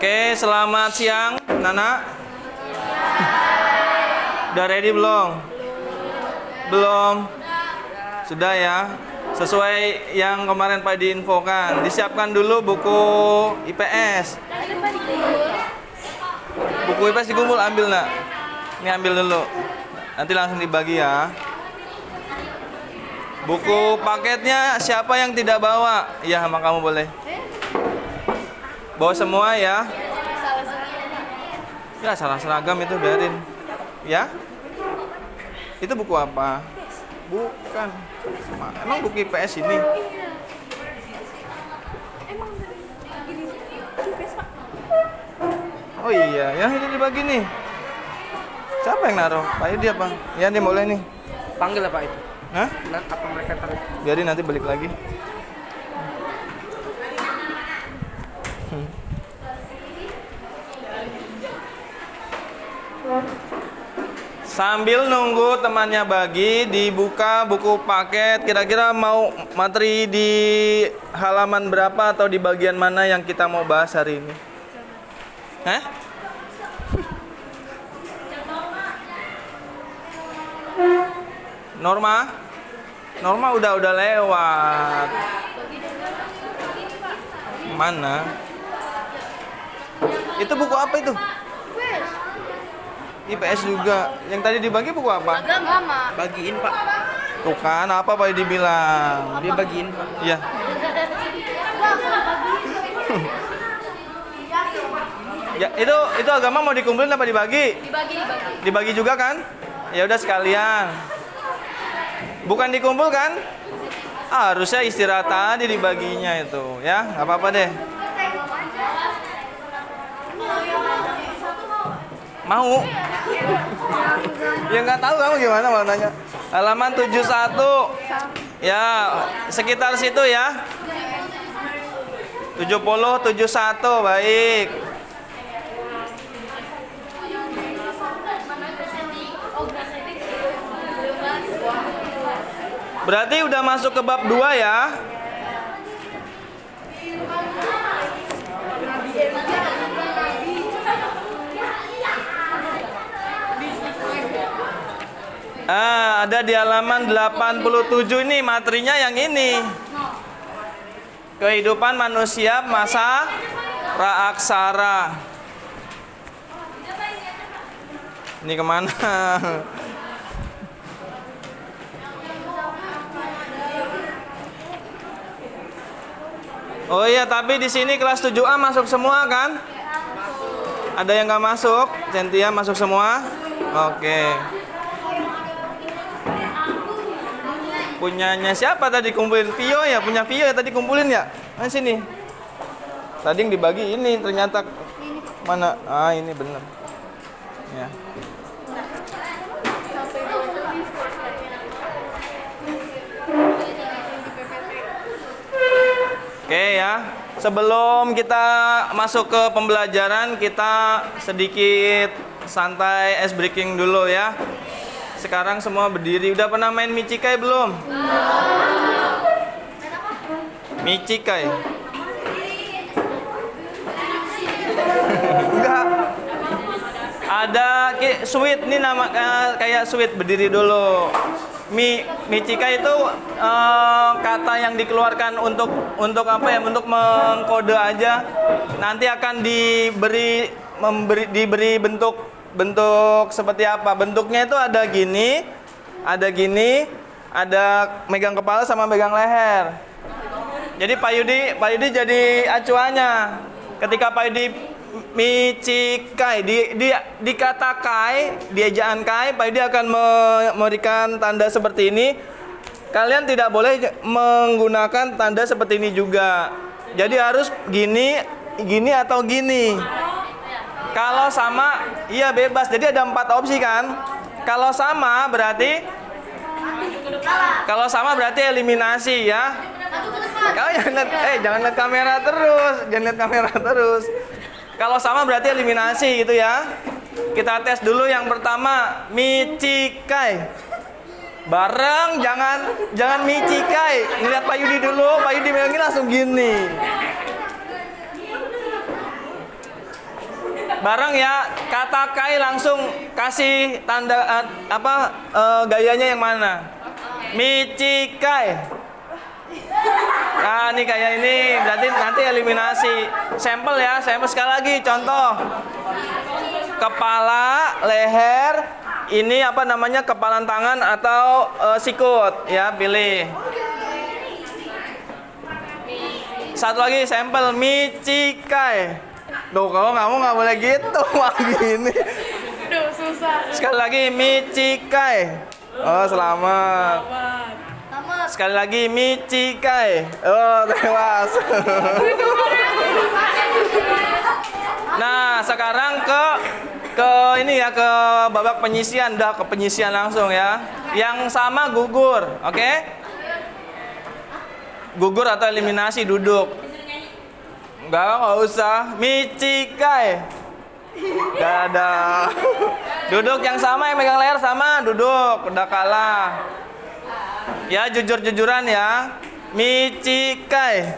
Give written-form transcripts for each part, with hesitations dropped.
Oke, selamat siang, Nana. Udah ready belum? Belum. Sudah ya. Sesuai yang kemarin Pak diinfokan, disiapkan dulu buku IPS. Buku IPS dikumpul, ambil nak. Ini ambil dulu. Nanti langsung dibagi ya. Buku paketnya siapa yang tidak bawa? Iya, sama kamu boleh. Bawa semua ya. Ya, salah seragam itu biarin. Ya? Itu buku apa? Bukan. Emang buku IPS ini? Oh iya, yang ini dibagi nih. Siapa yang naruh? Pak Yudi apa? Ya, dia boleh nih. Panggil apa itu? Hah? Apa mereka taruh? Biarin nanti balik lagi. Sambil nunggu temannya bagi, dibuka buku paket. Kira-kira mau materi di halaman berapa atau di bagian mana yang kita mau bahas hari ini? Hah? Norma? Norma udah lewat. Mana? Itu buku apa itu? IPS juga. Yang tadi dibagi buku apa? Agama. Bagiin Pak. Tuh kan, apa Pak dibilang? Dia bagiin Pak. Iya. Ya, itu agama mau dikumpulin apa dibagi? Dibagi. Dibagi juga kan? Ya udah sekalian. Bukan dikumpul kan? Harusnya istirahat tadi dibaginya itu, ya. Nggak apa-apa deh. Mau? Ya nggak tahu kamu gimana mau nanya. Halaman 71. Ya, sekitar situ ya. 70, 71, baik. Berarti udah masuk ke bab 2 ya. Ada di halaman 87 ini materinya yang ini. Kehidupan manusia masa praaksara. Ini kemana? Oh iya, tapi di sini kelas 7A masuk semua kan? Ada yang nggak masuk? Centia masuk semua? Oke. Punyanya siapa tadi kumpulin? Vio ya, punya Vio ya tadi kumpulin ya? Nah sini. Tadi yang dibagi ini ternyata mana? Ah ini bener. Ya. Oke ya. Sebelum kita masuk ke pembelajaran, kita sedikit santai ice breaking dulu ya. Sekarang semua berdiri. Udah pernah main Michikai belum? Michikai. Enggak. Ada sweet nih nama kayak sweet, berdiri dulu. Michikai itu kata yang dikeluarkan untuk apa ya? Untuk mengkode aja. Nanti akan diberi bentuk seperti apa? Bentuknya itu ada gini, ada megang kepala sama megang leher. Jadi Pak Yudi jadi acuannya. Ketika Pak Yudi Michikai di kata kai, di ejaan kai, Pak Yudi akan memberikan tanda seperti ini. Kalian tidak boleh menggunakan tanda seperti ini juga. Jadi harus gini atau gini. Kalau sama, iya bebas. Jadi ada 4 opsi kan. Kalau sama berarti eliminasi ya. Kau jangan lihat kamera terus. Kalau sama berarti eliminasi gitu ya. Kita tes dulu yang pertama, Michikai. Bareng, jangan Michikai. Ngeliat Pak Yudi dulu, Pak Yudi megangin langsung gini. Bareng ya, kata kai langsung kasih tanda gayanya yang mana? Michikai. Nah, ini kayak ini berarti nanti eliminasi. Sampel ya, sampel sekali lagi contoh. Kepala, leher, ini apa namanya? Kepalan tangan atau sikut ya, pilih. Satu lagi sampel Michikai. Duh, kalau kamu nggak boleh gitu, wah gini. Duh, susah. Sekali lagi Michikai. Oh, selamat. Sekali lagi Michikai. Oh, tewas. Nah, sekarang ke ini ya, ke babak penyisian. Dah ke penyisian langsung ya. Yang sama gugur, oke? Gugur atau eliminasi, duduk. Enggak usah. Michikai. Gak ada. Duduk yang sama, yang megang leher sama, duduk. Udah kalah. Ya, jujur-jujuran ya. Michikai.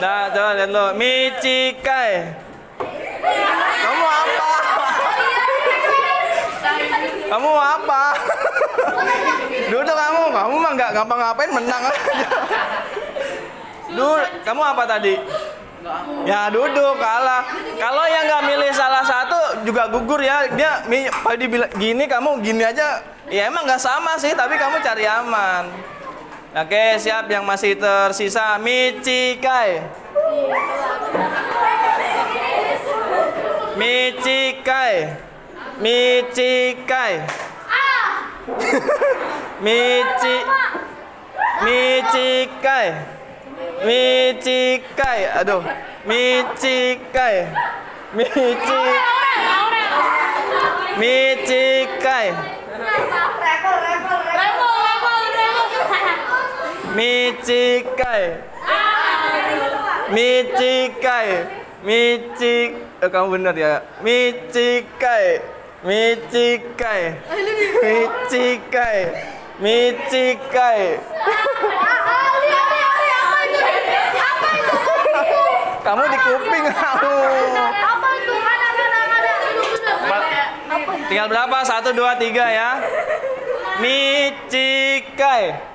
Dah, coba lihat lo. Michikai. Kamu apa? Kamu apa? Duduk kamu mah nggak ngapa-ngapain, menang aja. Kamu apa tadi? Ya duduk, kalah. Kalau yang nggak milih salah satu juga gugur ya. Dia bilang gini, kamu gini aja. Ya emang nggak sama sih, tapi kamu cari aman. Oke, siap. Yang masih tersisa Michikai. Michikai. Michikai. Michikai. Michikai. Aduh. Michikai. Michikai. Michikai. Michikai. Kamu benar ya. Michikai. Michikai. Michikai. Michikai. Kamu di kuping kamu. Tinggal berapa? 1, 2, 3 ya. Michikai.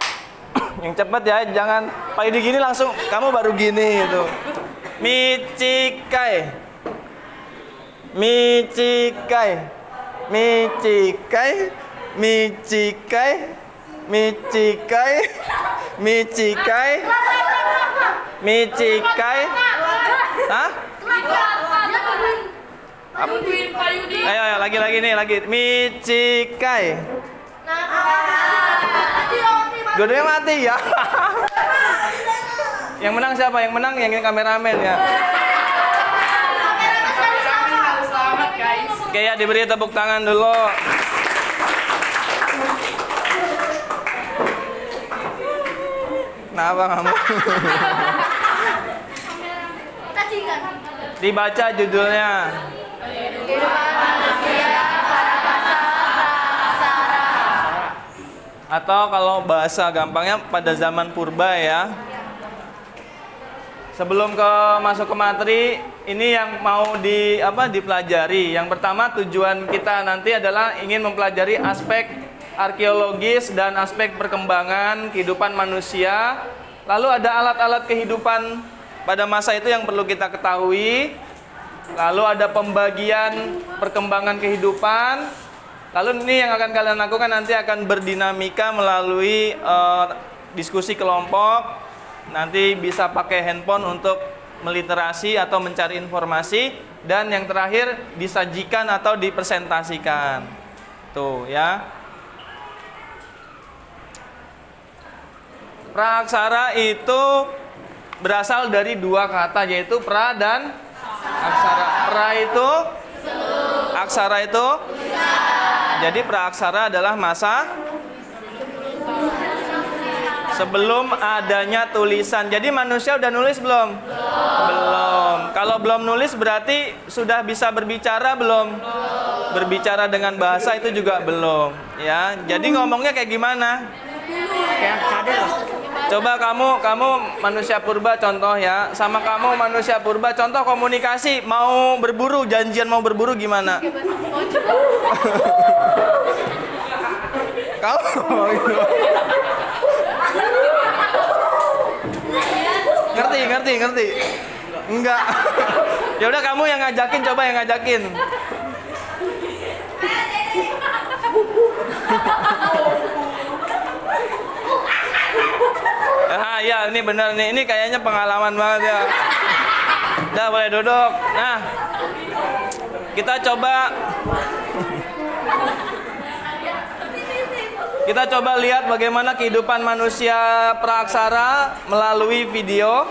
Yang cepat ya, jangan pakai di gini langsung kamu baru gini gitu. Michikai. Michikai. Michikai. Michikai. Michikai. Michikai. Michikai. Hah? Ayo lagi nih lagi. Michikai. Dua-duanya mati ya. Yang menang siapa? Yang menang yang kameramen ya. Selamat guys. Oke ya, diberi tepuk tangan dulu. Kenapa kamu? Dibaca judulnya. Atau kalau bahasa gampangnya pada zaman purba ya. Sebelum masuk ke materi, ini yang mau dipelajari. Yang pertama, tujuan kita nanti adalah ingin mempelajari aspek arkeologis dan aspek perkembangan kehidupan manusia. Lalu ada alat-alat kehidupan pada masa itu yang perlu kita ketahui. Lalu ada pembagian perkembangan kehidupan. Lalu ini yang akan kalian lakukan nanti akan berdinamika melalui diskusi kelompok. Nanti bisa pakai handphone untuk meliterasi atau mencari informasi. Dan yang terakhir disajikan atau dipresentasikan. Tuh ya. Praaksara itu berasal dari dua kata, yaitu pra dan aksara. Pra itu aksara itu. Jadi praaksara adalah masa sebelum adanya tulisan. Jadi manusia udah nulis belum? Belum. Kalau belum nulis berarti sudah bisa berbicara belum? Berbicara dengan bahasa itu juga belum. Ya. Jadi ngomongnya kayak gimana? Kayak cadel. Coba kamu manusia purba contoh ya. Sama kamu manusia purba contoh komunikasi. Mau berburu, janjian mau berburu gimana? Kamu ngerti. Enggak. Ya udah kamu yang ngajakin, coba yang ngajakin. Ah ya, ini benar nih. Ini kayaknya pengalaman banget ya. Udah boleh duduk. Nah, kita coba lihat bagaimana kehidupan manusia praaksara melalui video.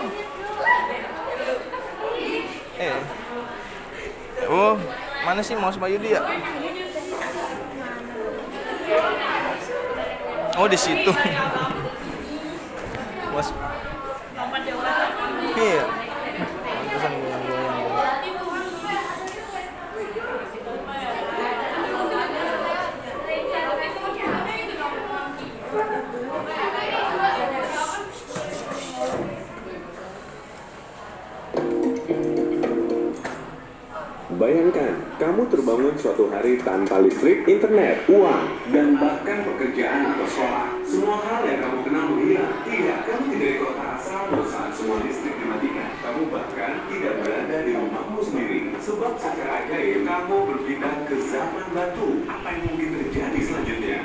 Mana sih mouse Pak Yudi ya? Oh, di situ. Mouse. Iya. Pantesan goyang-goyang. Bayangkan, kamu terbangun suatu hari tanpa listrik, internet, uang, dan bahkan pekerjaan atau sekolah. Semua hal yang kamu kenal menghilang. Tidak, kamu tidak di kota asal saat semua listrik dimatikan. Kamu bahkan tidak berada di rumahmu sendiri. Sebab secara ajaib, kamu berpindah ke zaman batu. Apa yang mungkin terjadi selanjutnya?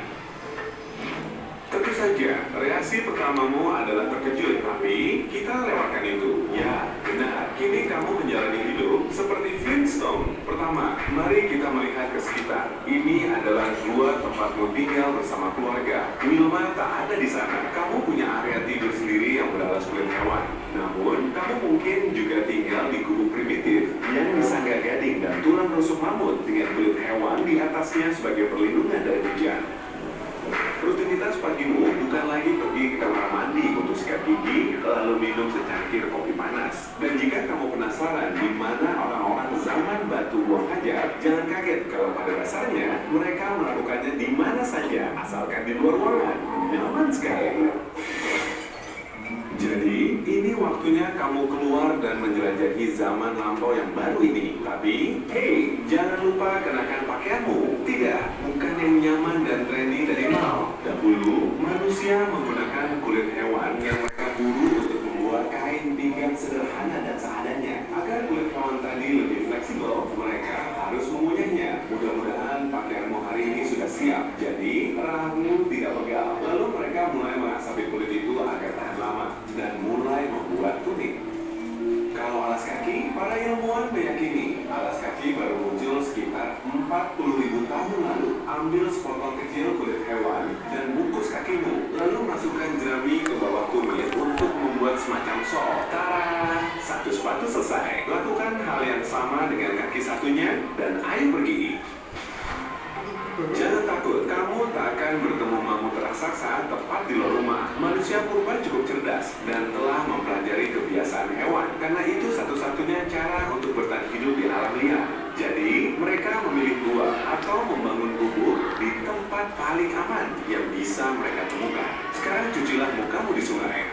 Tentu saja, reaksi pertamamu adalah terkejut, tapi kita lewatkan itu. Ya, benar. Kini kamu menjalani hidup seperti Flintstone. Pertama, mari kita melihat ke sekitar. Ini adalah dua tempatmu tinggal bersama keluarga. Wilma tak ada di sana. Kamu punya area tidur sendiri yang beralas kulit hewan. Namun, kamu mungkin juga tinggal di gubuk primitif yang disangga gading dan tulang rusuk mamut dengan kulit hewan di atasnya sebagai perlindungan dari hujan. Rutinitas pagimu bukan lagi pergi ke kamar mandi untuk sikat gigi, lalu minum secangkir kopi panas. Dan jika kamu penasaran di mana orang-orang zaman batu buang hajat, jangan kaget kalau pada dasarnya mereka melakukannya di mana saja, asalkan di luar ruangan. Nyaman sekali. Jadi, ini waktunya kamu keluar dan menjelajahi zaman lampau yang baru ini. Tapi, hey, jangan lupa kenakan pakaianmu. Tidak, bukan yang nyaman dan trendy dari mall. Dahulu, manusia menggunakan kulit hewan yang mereka buru untuk membuat kain pinggang sederhana dan seadanya. Agar kulit hewan tadi lebih fleksibel, mereka harus mengunyahnya. Mudah-mudahan pakaianmu hari ini sudah siap. Jadi, rahangmu tidak pegal. Lalu mereka mulai mengasapi kulit itu agar tahan lama dan mulai membuat kuning. Kalau alas kaki, para ilmuwan meyakini alas kaki baru muncul sekitar 40.000 tahun lalu. Ambil sepotong kecil kulit hewan dan bungkus kakimu, lalu masukkan jerami ke bawah tumit untuk membuat semacam sol. Tara, satu sepatu selesai. Lakukan hal yang sama dengan kaki satunya dan ayo pergi. Jangan takut, kamu tak akan bertemu mamut raksasa tepat di luar rumah. Manusia purba cukup cerdas dan telah mempelajari kebiasaan hewan. Karena itu satu-satunya cara untuk bertahan hidup di alam liar. Jadi, mereka memilih gua atau membangun gubuk di tempat paling aman yang bisa mereka temukan. Sekarang cucilah mukamu di sungai.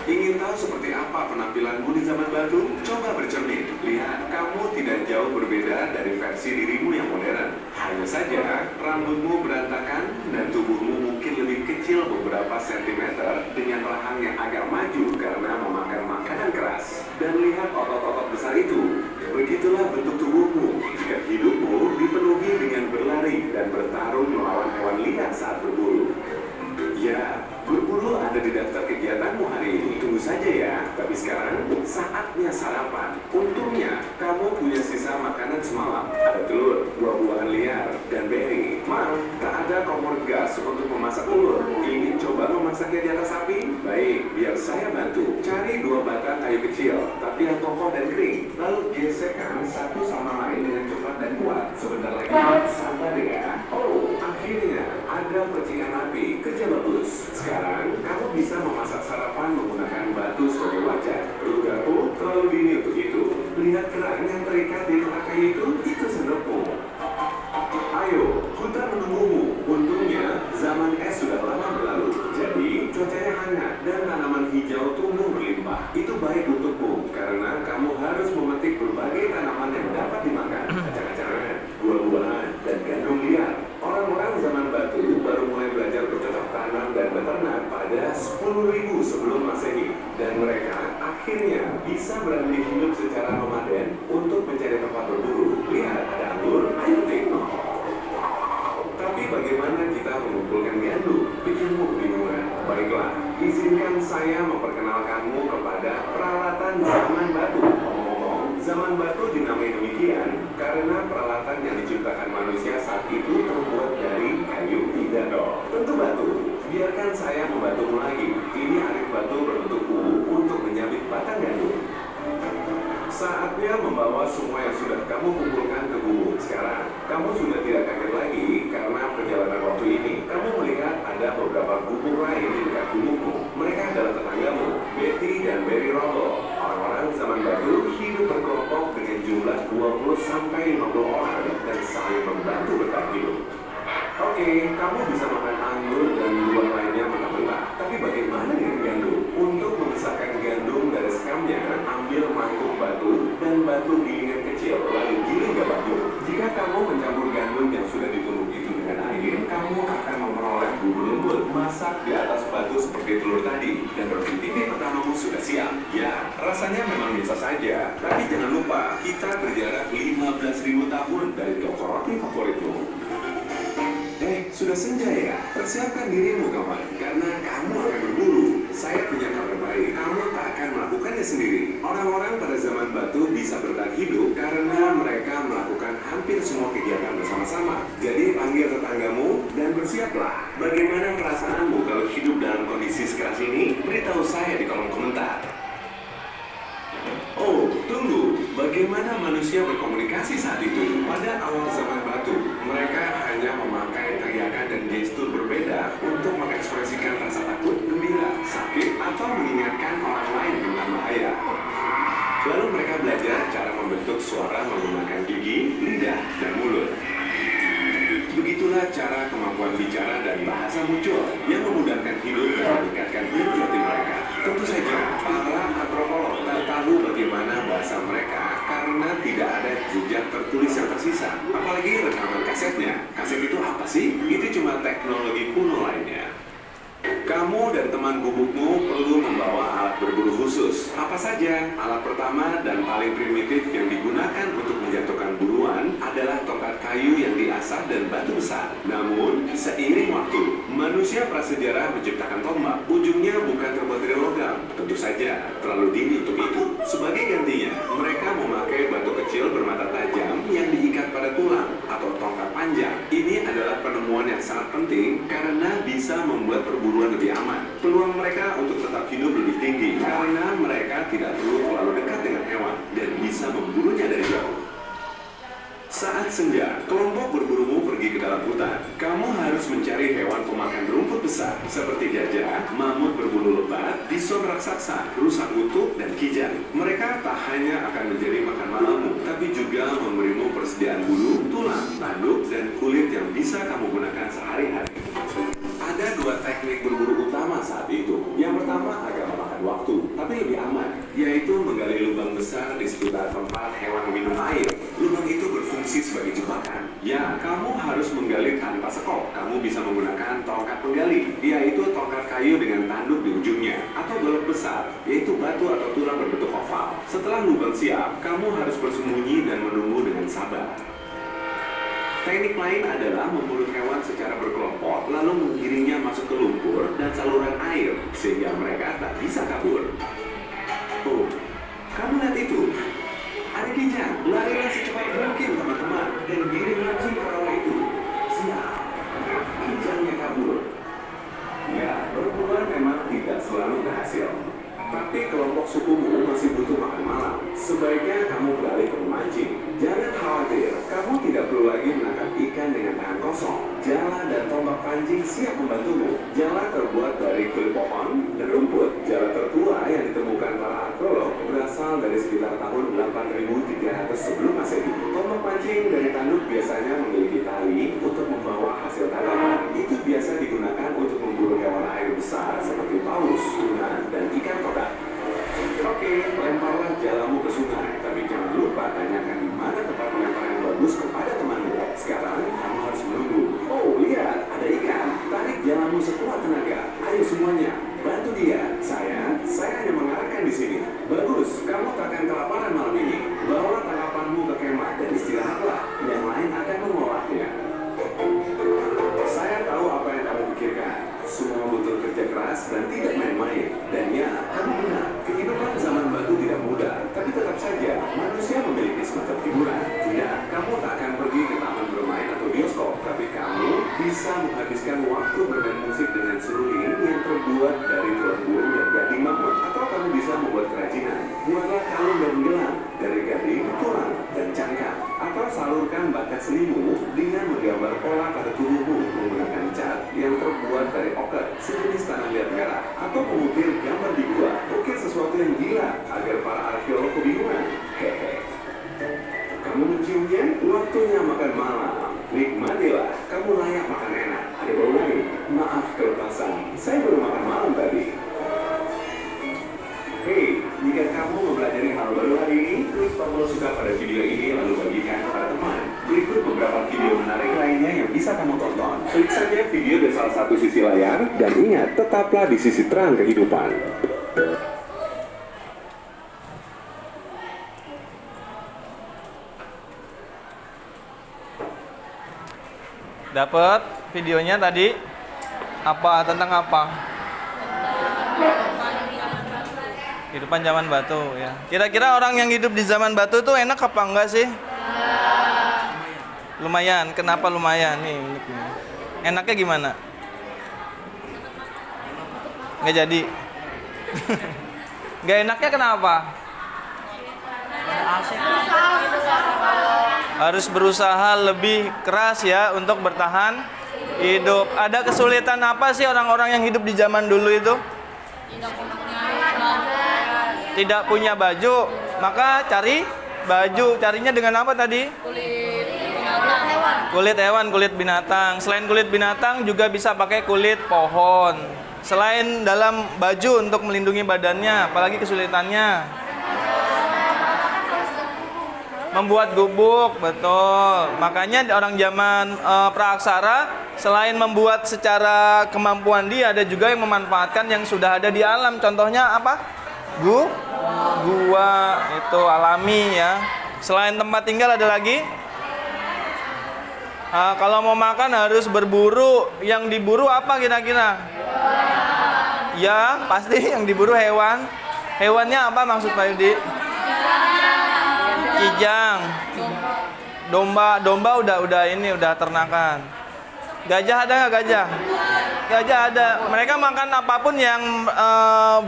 Ingin tahu seperti apa penampilanmu di zaman batu? Coba bercermin. Lihat, kamu tidak jauh berbeda dari versi dirimu yang modern. Hanya saja, rambutmu berantakan dan tubuhmu mungkin lebih kecil beberapa sentimeter dengan rahang yang agak maju karena memakan makanan keras. Dan lihat otot-otot besar itu. Begitulah bentuk tubuhmu jika hidupmu dipenuhi dengan berlari dan bertarung melawan hewan liar saat berburu. Ya, berburu ada di daftar kegiatanmu hari ini. Tunggu saja ya. Tapi sekarang, saatnya sarapan. Untungnya, kamu punya sisa makanan semalam. Ada telur, buah-buahan liar, dan beri. Maaf, tak ada kompor gas untuk memasak telur. Ingin coba memasaknya di atas api? Baik, biar saya bantu. Cari 2 batang kayu kecil, tapi yang kokoh dan kering. Lalu gesekkan satu sama lain dengan cepat dan kuat. Sebentar lagi, sabar ya. Oh, akhirnya ada percikan api. Kerja bagus. Sekarang, kamu bisa memasak sarapan menggunakan batu sebagai wajan. Perlu garpu, terlalu dini untuk itu. Lihat kerang yang terikat di tengah kayu itu sendokmu. Ayo, hutan menunggumu. Untungnya, zaman es sudah lama berlalu. Jadi, cuacanya hangat dan tanah hijau tumbuh berlimpah. Itu baik untukmu karena kamu harus memetik berbagai tanaman yang dapat dimakan, kacang-kacangan, buah-buahan, dan gandum liar. Orang-orang zaman batu baru mulai belajar bercocok tanam dan beternak pada 10.000 sebelum Masehi, dan mereka akhirnya bisa beralih hidup secara nomaden untuk mencari tempat berburu. Lihat, ada anggur, ayo tengok. Tapi bagaimana kita mengumpulkan gandum? Bikinmu kebingungan. Baiklah, izinkan saya memperkenalkanmu kepada peralatan zaman batu. Ngomong-ngomong, zaman batu dinamai demikian karena peralatan yang diciptakan manusia saat itu terbuat dari kayu. Tidak dong, tentu batu. Biarkan saya membantumu lagi. Ini arit batu berbentuk U untuk menyabit batang gandum. Saatnya membawa semua yang sudah kamu kumpulkan ke gubuk. Sekarang, kamu sudah tidak kaget lagi karena perjalanan waktu ini. Kamu melihat ada beberapa gubuk lain di dekat gubukmu. Mereka adalah tetanggamu, Betty dan Barry Rollo. Orang-orang zaman batu hidup berkelompok dengan jumlah 20-50 orang dan saling membantu bertahan hidup. Oke, kamu bisa makan anggur dan buah lainnya mentah-mentah. Tapi bagaimana dengan gandum? Untuk memisahkan gandum dari sekamnya, ambil mangkuk batu dan batu gilingan kecil, lalu giling gabahmu. Jika kamu mencampur gandum yang sudah ditumbuk itu dengan air, kamu akan memperoleh bubur lembut. Masak di atas batu seperti telur tadi, dan roti tipis pertamamu sudah siap. Ya, rasanya memang biasa saja. Tapi jangan lupa, kita berjarak 15.000 tahun dari toko roti favoritmu. Sudah senja ya? Persiapkan dirimu kawan, karena kamu akan berburu. Saya punya kabar baik, kamu tak akan melakukannya sendiri. Orang-orang pada zaman batu bisa bertahan hidup karena mereka melakukan hampir semua kegiatan bersama-sama. Jadi panggil tetanggamu dan bersiaplah. Bagaimana perasaanmu kalau hidup dalam kondisi sekeras ini? Beritahu saya di kolom komentar. Oh, tunggu. Bagaimana manusia berkomunikasi saat itu? Pada awal zaman batu, mereka hanya memakai teriakan dan gestur berbeda untuk mengekspresikan rasa takut, gembira, sakit, atau mengingatkan orang lain tentang bahaya. Lalu mereka belajar cara membentuk suara menggunakan gigi, lidah, dan mulut. Begitulah cara kemampuan bicara dan bahasa muncul yang memudahkan hidup dan meningkatkan hati mereka. Tentu saja, para antropolog tak tahu bagaimana bahasa mereka karena tidak ada jejak tertulis yang tersisa. Apalagi rekaman kasetnya. Kaset itu apa sih? Itu cuma teknologi kuno lainnya. Kamu dan teman gubukmu perlu membawa alat berburu khusus. Apa saja? Alat pertama dan paling primitif yang digunakan untuk menjatuhkan buruan adalah tongkat kayu yang diasah dan batu besar. Namun, seiring waktu, manusia prasejarah menciptakan tombak. Ujungnya bukan terbuat dari logam. Tentu saja, terlalu dini untuk itu. Sebagai gantinya, mereka memakai batu kecil bermata tajam yang diikat pada tulang atau tongkat panjang. Ini adalah penemuan yang sangat penting karena bisa membuat perburuan lebih aman. Peluang mereka untuk tetap hidup lebih tinggi karena mereka tidak perlu terlalu dekat dengan hewan dan bisa memburunya dari jauh. Saat senja, kelompok berburumu pergi ke dalam hutan. Kamu harus mencari hewan pemakan rumput besar seperti gajah, mamut berbulu lebat, bison raksasa, rusa kutub, dan kijang. Mereka tak hanya akan menjadi makan malammu, tapi juga memberimu persediaan bulu, tulang, tanduk, dan kulit yang bisa kamu gunakan sehari-hari. Ada dua teknik berburu utama saat itu. Yang pertama agak memakan waktu, tapi lebih aman, yaitu menggali lubang besar di sekitar tempat hewan minum air. Lubang itu berfungsi sebagai jebakan. Ya, kamu harus menggali tanpa sekop. Kamu bisa menggunakan tongkat penggali, yaitu tongkat kayu dengan tanduk di ujungnya, atau golok besar, yaitu batu atau tulang berbentuk oval. Setelah lubang siap, kamu harus bersembunyi dan menunggu dengan sabar. Teknik lain adalah memburu hewan secara berkelompok, lalu menggiringnya masuk ke lumpur dan saluran air, sehingga mereka tak bisa kabur. Oh, kamu lihat itu? Ada kijang, larilah secepat mungkin teman-teman, dan giring langsung ke rawa itu. Siap, kijangnya kabur. Ya, perburuan memang tidak selalu berhasil. Tapi kelompok sukumu masih butuh makan malam. Sebaiknya kamu beralih ke memancing. Jangan khawatir, kamu tidak perlu lagi menangkap ikan dengan tangan kosong. Jala dan tombak pancing siap membantumu. Jala terbuat dari kulit pohon dan rumput. Jala tertua yang ditemukan para arkeolog berasal dari sekitar tahun 8300 sebelum Masehi. Tombak pancing dari tanduk biasanya memiliki tali untuk membawa hasil tangkapan. Itu biasa digunakan untuk memburu hewan air yang besar seperti paus, tuna, dan ikan kotak. Oke, lemparlah jalamu ke sungai, tapi jangan lupa tanyakan di mana tempat melempar yang bagus kepada temanmu. Sekarang kamu harus menunggu. Oh, lihat, ada ikan. Tarik jalamu sekuat tenaga. Ayo semuanya, bantu dia. Saya hanya mengarahkan di sini. Bagus, kamu tak akan kelaparan malam ini. Bawalah tangkapanmu ke kemah dan istirahatlah. Yang lain akan mengolahnya. Saya tahu apa yang kamu pikirkan. Semua butuh kerja keras dan tidak main-main. Dan ya, kamu benar. Kehidupan zaman batu tidak mudah. Tapi tetap saja, manusia memiliki semacam hiburan. Tidak, kamu tak akan pergi ke taman bermain atau bioskop. Tapi kamu bisa menghabiskan waktu bermain musik dengan seruling yang terbuat dari tulang burung dan gading mamut. Atau kamu bisa membuat kerajinan. Buatlah kalung dan gelang dari gading, tulang, dan cangkang. Atau salurkan bakat senimu dengan menggambar pola pada tubuhmu menggunakan cat yang terbuat dari oker sejenis tanah liat merah. Atau mengukir gambar di gua. Ukir sesuatu yang gila agar para arkeolog kebingungan. Hehe. Kamu menciumnya? Waktunya makan malam. Nikmatilah. Kamu layak makan enak. Ada bau lain. Maaf kelepasan. Saya baru makan malam tadi. Hei, jika kamu mempelajari hal baru hari ini, klik tombol suka pada video ini lalu bagikan kepada teman. Berikut beberapa video menarik lainnya yang bisa kamu tonton. Klik saja video di salah satu sisi layar dan ingat, tetaplah di sisi terang kehidupan. Dapat videonya tadi apa, tentang apa? Kehidupan zaman batu ya. Kira-kira orang yang hidup di zaman batu tuh enak apa enggak sih? Lumayan. Kenapa lumayan nih? Enaknya gimana? Nggak jadi. Nggak enaknya kenapa? Harus berusaha lebih keras ya untuk bertahan hidup. Ada kesulitan apa sih orang-orang yang hidup di zaman dulu itu? Tidak punya baju, maka cari baju. Carinya dengan apa tadi? Kulit hewan, kulit binatang. Selain kulit binatang juga bisa pakai kulit pohon. Selain dalam baju untuk melindungi badannya, apalagi kesulitannya? Membuat gubuk, betul. Makanya orang zaman praaksara selain membuat secara kemampuan dia, ada juga yang memanfaatkan yang sudah ada di alam. Contohnya apa? Gua itu alami ya. Selain tempat tinggal ada lagi? Kalau mau makan harus berburu. Yang diburu apa kira-kira? Ya, pasti yang diburu hewan. Hewannya apa maksud Pak Yudi? Kijang. Domba udah ternakan. Gajah ada nggak gajah? Gajah ada. Mereka makan apapun yang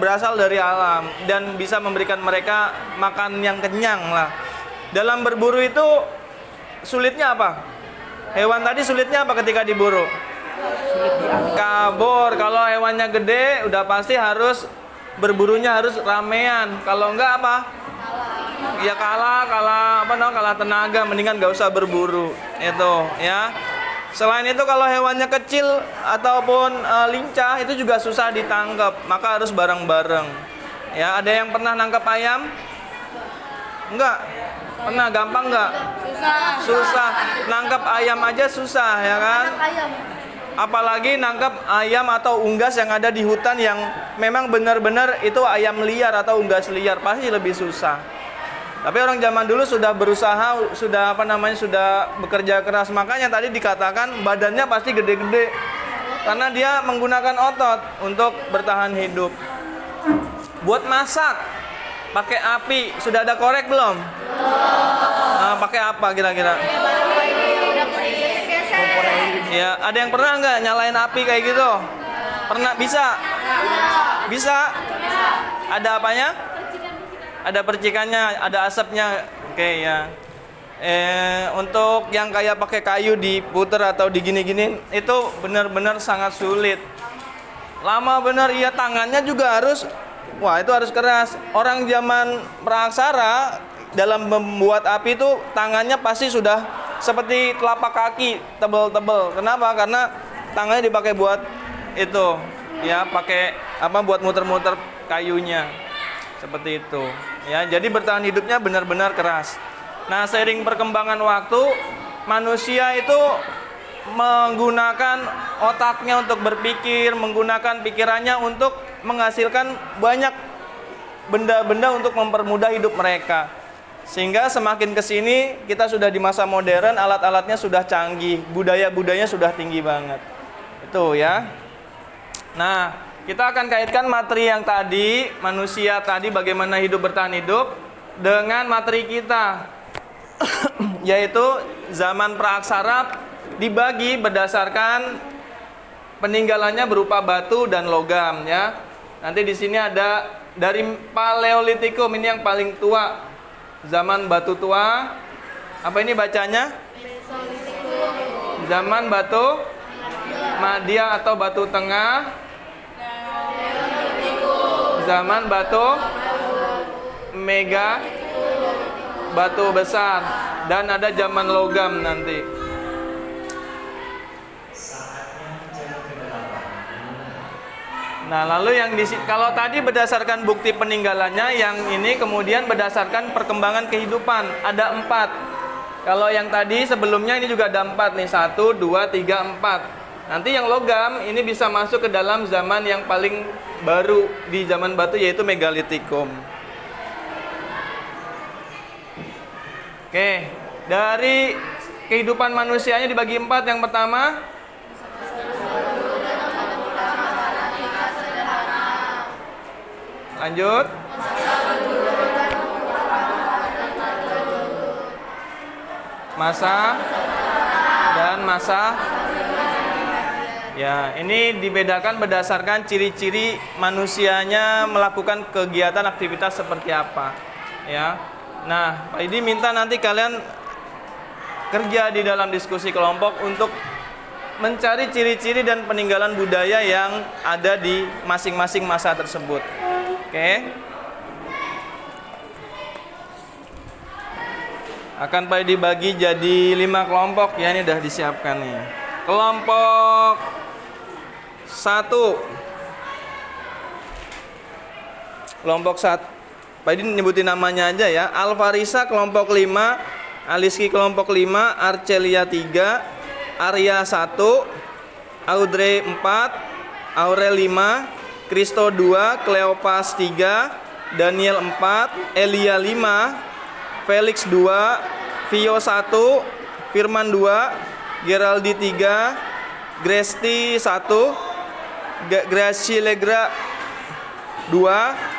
berasal dari alam dan bisa memberikan mereka makan yang kenyang lah. Dalam berburu itu sulitnya apa? Hewan tadi sulitnya apa ketika diburu? Kabur. Kalau hewannya gede, udah pasti harus berburunya harus ramean. Kalau enggak apa? Ya kalah tenaga. Mendingan nggak usah berburu. Itu ya. Selain itu kalau hewannya kecil ataupun lincah itu juga susah ditangkap, maka harus bareng-bareng. Ya, ada yang pernah nangkap ayam? Enggak. Pernah gampang enggak? Susah. Nangkap ayam aja susah, ya kan? Apalagi nangkap ayam atau unggas yang ada di hutan yang memang benar-benar itu ayam liar atau unggas liar, pasti lebih susah. Tapi orang zaman dulu sudah berusaha, sudah bekerja keras. Makanya tadi dikatakan badannya pasti gede-gede. Karena dia menggunakan otot untuk bertahan hidup. Buat masak, pakai api. Sudah ada korek belum? Nah, pakai apa kira-kira? Ya, ada yang pernah nggak nyalain api kayak gitu? Pernah? Bisa? Ada apanya? Ada percikannya, ada asapnya. Oke ya. Untuk yang kayak pakai kayu diputer atau digini-gini itu benar-benar sangat sulit. Lama benar, iya, tangannya juga harus, wah itu harus keras. Orang zaman praaksara dalam membuat api itu tangannya pasti sudah seperti telapak kaki, tebal-tebal. Kenapa? Karena tangannya dipakai buat itu. ya pakai apa buat muter-muter kayunya. Seperti itu. Ya, jadi bertahan hidupnya benar-benar keras. Nah, seiring perkembangan waktu, manusia itu menggunakan otaknya untuk berpikir, menggunakan pikirannya untuk menghasilkan banyak benda-benda untuk mempermudah hidup mereka. Sehingga semakin ke sini kita sudah di masa modern, alat-alatnya sudah canggih, budaya-budayanya sudah tinggi banget. Itu ya. Nah, kita akan kaitkan materi yang tadi, manusia tadi bagaimana hidup bertahan hidup dengan materi kita. Yaitu zaman praaksara dibagi berdasarkan peninggalannya berupa batu dan logam ya. Nanti di sini ada dari Paleolitikum, ini yang paling tua. Zaman batu tua. Apa ini bacanya? Zaman batu Madia atau batu tengah. Zaman batu Mega, batu besar, dan ada zaman logam nanti. Nah, lalu yang kalau tadi berdasarkan bukti peninggalannya, yang ini kemudian berdasarkan perkembangan kehidupan. Ada 4. Kalau yang tadi sebelumnya ini juga ada 4 nih, 1, 2, 3, 4. Nanti yang logam ini bisa masuk ke dalam zaman yang paling baru di zaman batu, yaitu Megalitikum. Oke, dari kehidupan manusianya dibagi 4. Yang pertama, lanjut. Masa dan masa. Ya, ini dibedakan berdasarkan ciri-ciri manusianya melakukan kegiatan aktivitas seperti apa. Ya. Nah, Pak Idi minta nanti kalian kerja di dalam diskusi kelompok untuk mencari ciri-ciri dan peninggalan budaya yang ada di masing-masing masa tersebut. Oke. Akan Pak Idi bagi jadi 5 kelompok ya, ini udah disiapkan nih. Kelompok 1. Kelompok 1. Pak Idi nyebutin namanya aja ya. Alvarisa kelompok 5, Aliski kelompok 5, Arcelia 3, Arya 1, Audrey 4, Aurel 5, Kristo 2, Cleopas 3, Daniel 4, Elia 5, Felix 2, Vio 1, Firman 2, Geraldi 3, Gresti 1, Gracie Legra 2,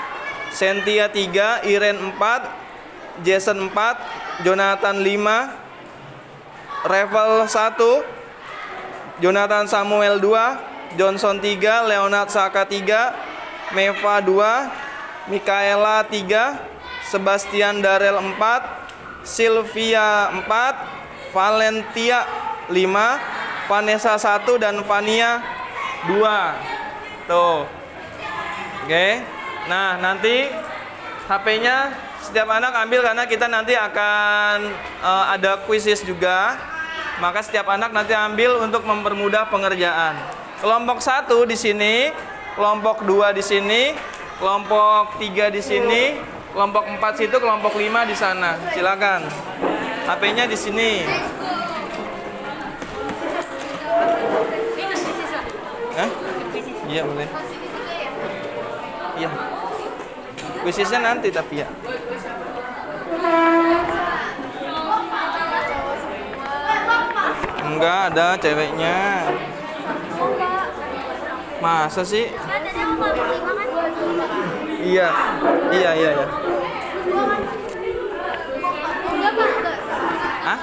Sentia 3, Iren 4, Jason 4, Jonathan 5, Revel 1, Jonathan Samuel 2, Johnson 3, Leonard Saka 3, Meva 2, Mikaela 3, Sebastian Darel 4, Sylvia 4, Valentia 5, Vanessa 1, dan Vania 2. Tuh. Oke. Nah, nanti HP-nya setiap anak ambil karena kita nanti akan ada kuisis juga. Maka setiap anak nanti ambil untuk mempermudah pengerjaan. Kelompok 1 di sini, kelompok 2 di sini, kelompok 3 di sini, kelompok 4 situ, kelompok 5 di sana. Silakan. HP-nya di sini. Hah? Iya, boleh. Iya. Kuisisnya nanti tapi ya. Enggak ada ceweknya. Masa sih? Iya. Iya. Hah?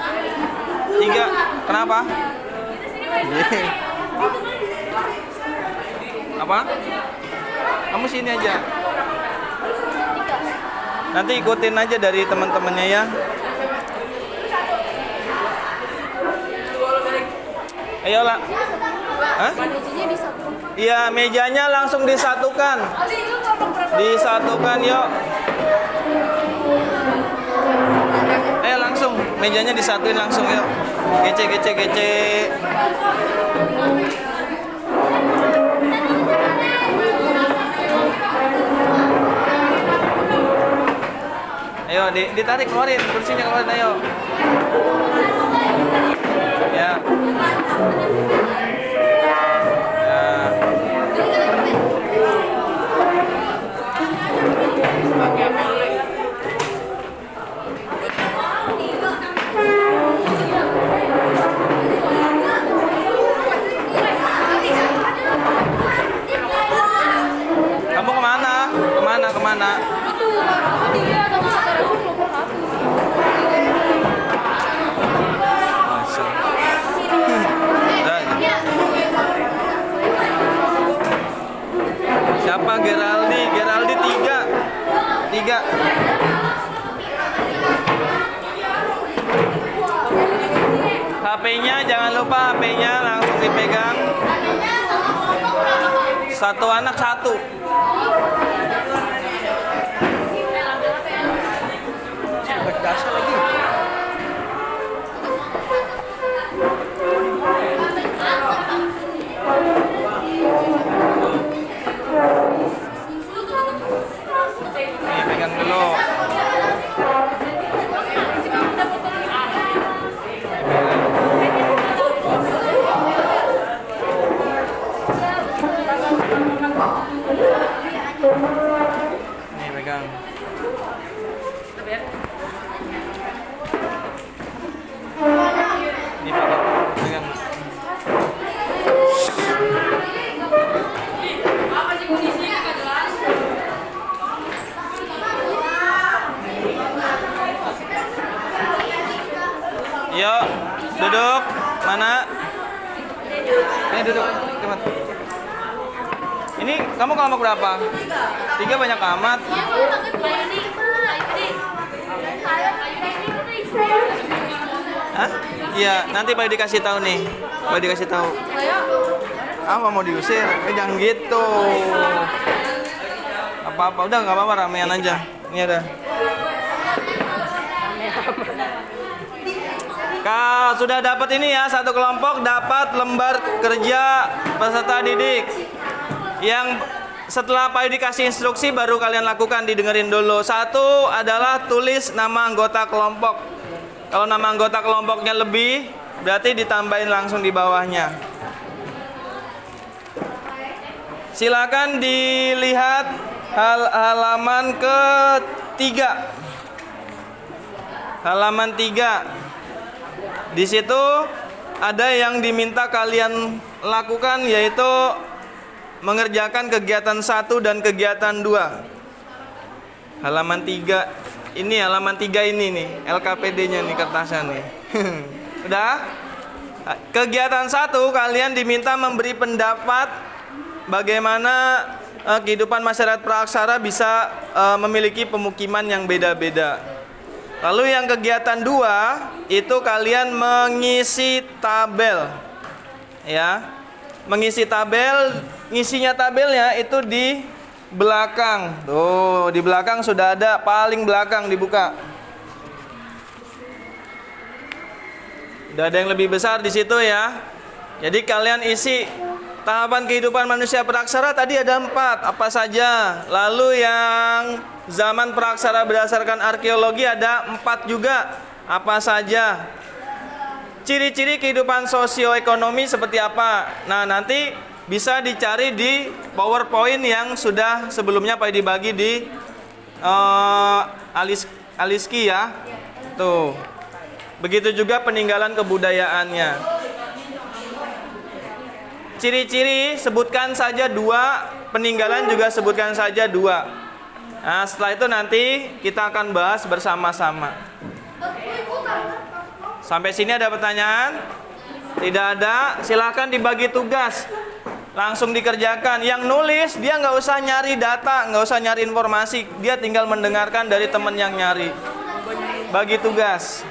3. Kenapa? Apa? Kamu sini aja. Nanti ikutin aja dari teman-temannya ya. Ayo lah. Hah? Iya, mejanya langsung disatukan. Disatukan yuk. Langsung mejanya disatuin langsung yuk. Kece. Ayo, ditarik keluarin, kursinya keluarin ayo. Ya. Ya. Kamu kemana? Kemana? Siapa? Geraldi 3. HP-nya jangan lupa, HP-nya langsung dipegang. Satu anak satu. Dasar lagi. Nih, pegang dulu. Nih, pegang. Nih, pegang. Yuk, duduk. Mana? Ini duduk. Cepat. Ini kamu kelompok berapa? 3 banyak amat. Hah? Iya, nanti Pak dikasih tahu nih. Pak dikasih tahu. Apa mau diusir? Jangan gitu. Apa-apa, udah nggak apa-apa, ramean aja. Ini ada. Kau sudah dapat ini ya, satu kelompok dapat lembar kerja peserta didik. Yang setelah Pak Yudi kasih instruksi baru kalian lakukan, didengerin dulu. Satu adalah tulis nama anggota kelompok. Kalau nama anggota kelompoknya lebih, berarti ditambahin langsung di bawahnya. Silakan dilihat halaman ketiga. Halaman 3. Di situ ada yang diminta kalian lakukan, yaitu mengerjakan kegiatan 1 dan kegiatan 2. Halaman 3. Ini halaman 3 ini nih, LKPD-nya nih, kertasnya nih. Udah? Kegiatan 1 kalian diminta memberi pendapat bagaimana kehidupan masyarakat Praaksara bisa memiliki pemukiman yang beda-beda. Lalu yang kegiatan 2 itu kalian mengisi tabel. Ya. Mengisi tabel, ngisinya tabelnya itu di belakang. Tuh, di belakang sudah ada, paling belakang dibuka. Udah ada yang lebih besar di situ ya. Jadi kalian isi tahapan kehidupan manusia Praaksara tadi ada 4, apa saja. Lalu yang zaman Praaksara berdasarkan arkeologi ada 4 juga, apa saja. Ciri-ciri kehidupan sosioekonomi seperti apa. Nah, nanti bisa dicari di PowerPoint yang sudah sebelumnya Pak dibagi di Aliski ya. Tuh. Begitu juga peninggalan kebudayaannya. Ciri-ciri sebutkan saja 2, peninggalan juga sebutkan saja 2. Nah, setelah itu nanti kita akan bahas bersama-sama. Sampai sini ada pertanyaan? Tidak ada, silahkan dibagi tugas. Langsung dikerjakan. Yang nulis, dia nggak usah nyari data, nggak usah nyari informasi. Dia tinggal mendengarkan dari teman yang nyari. Bagi tugas.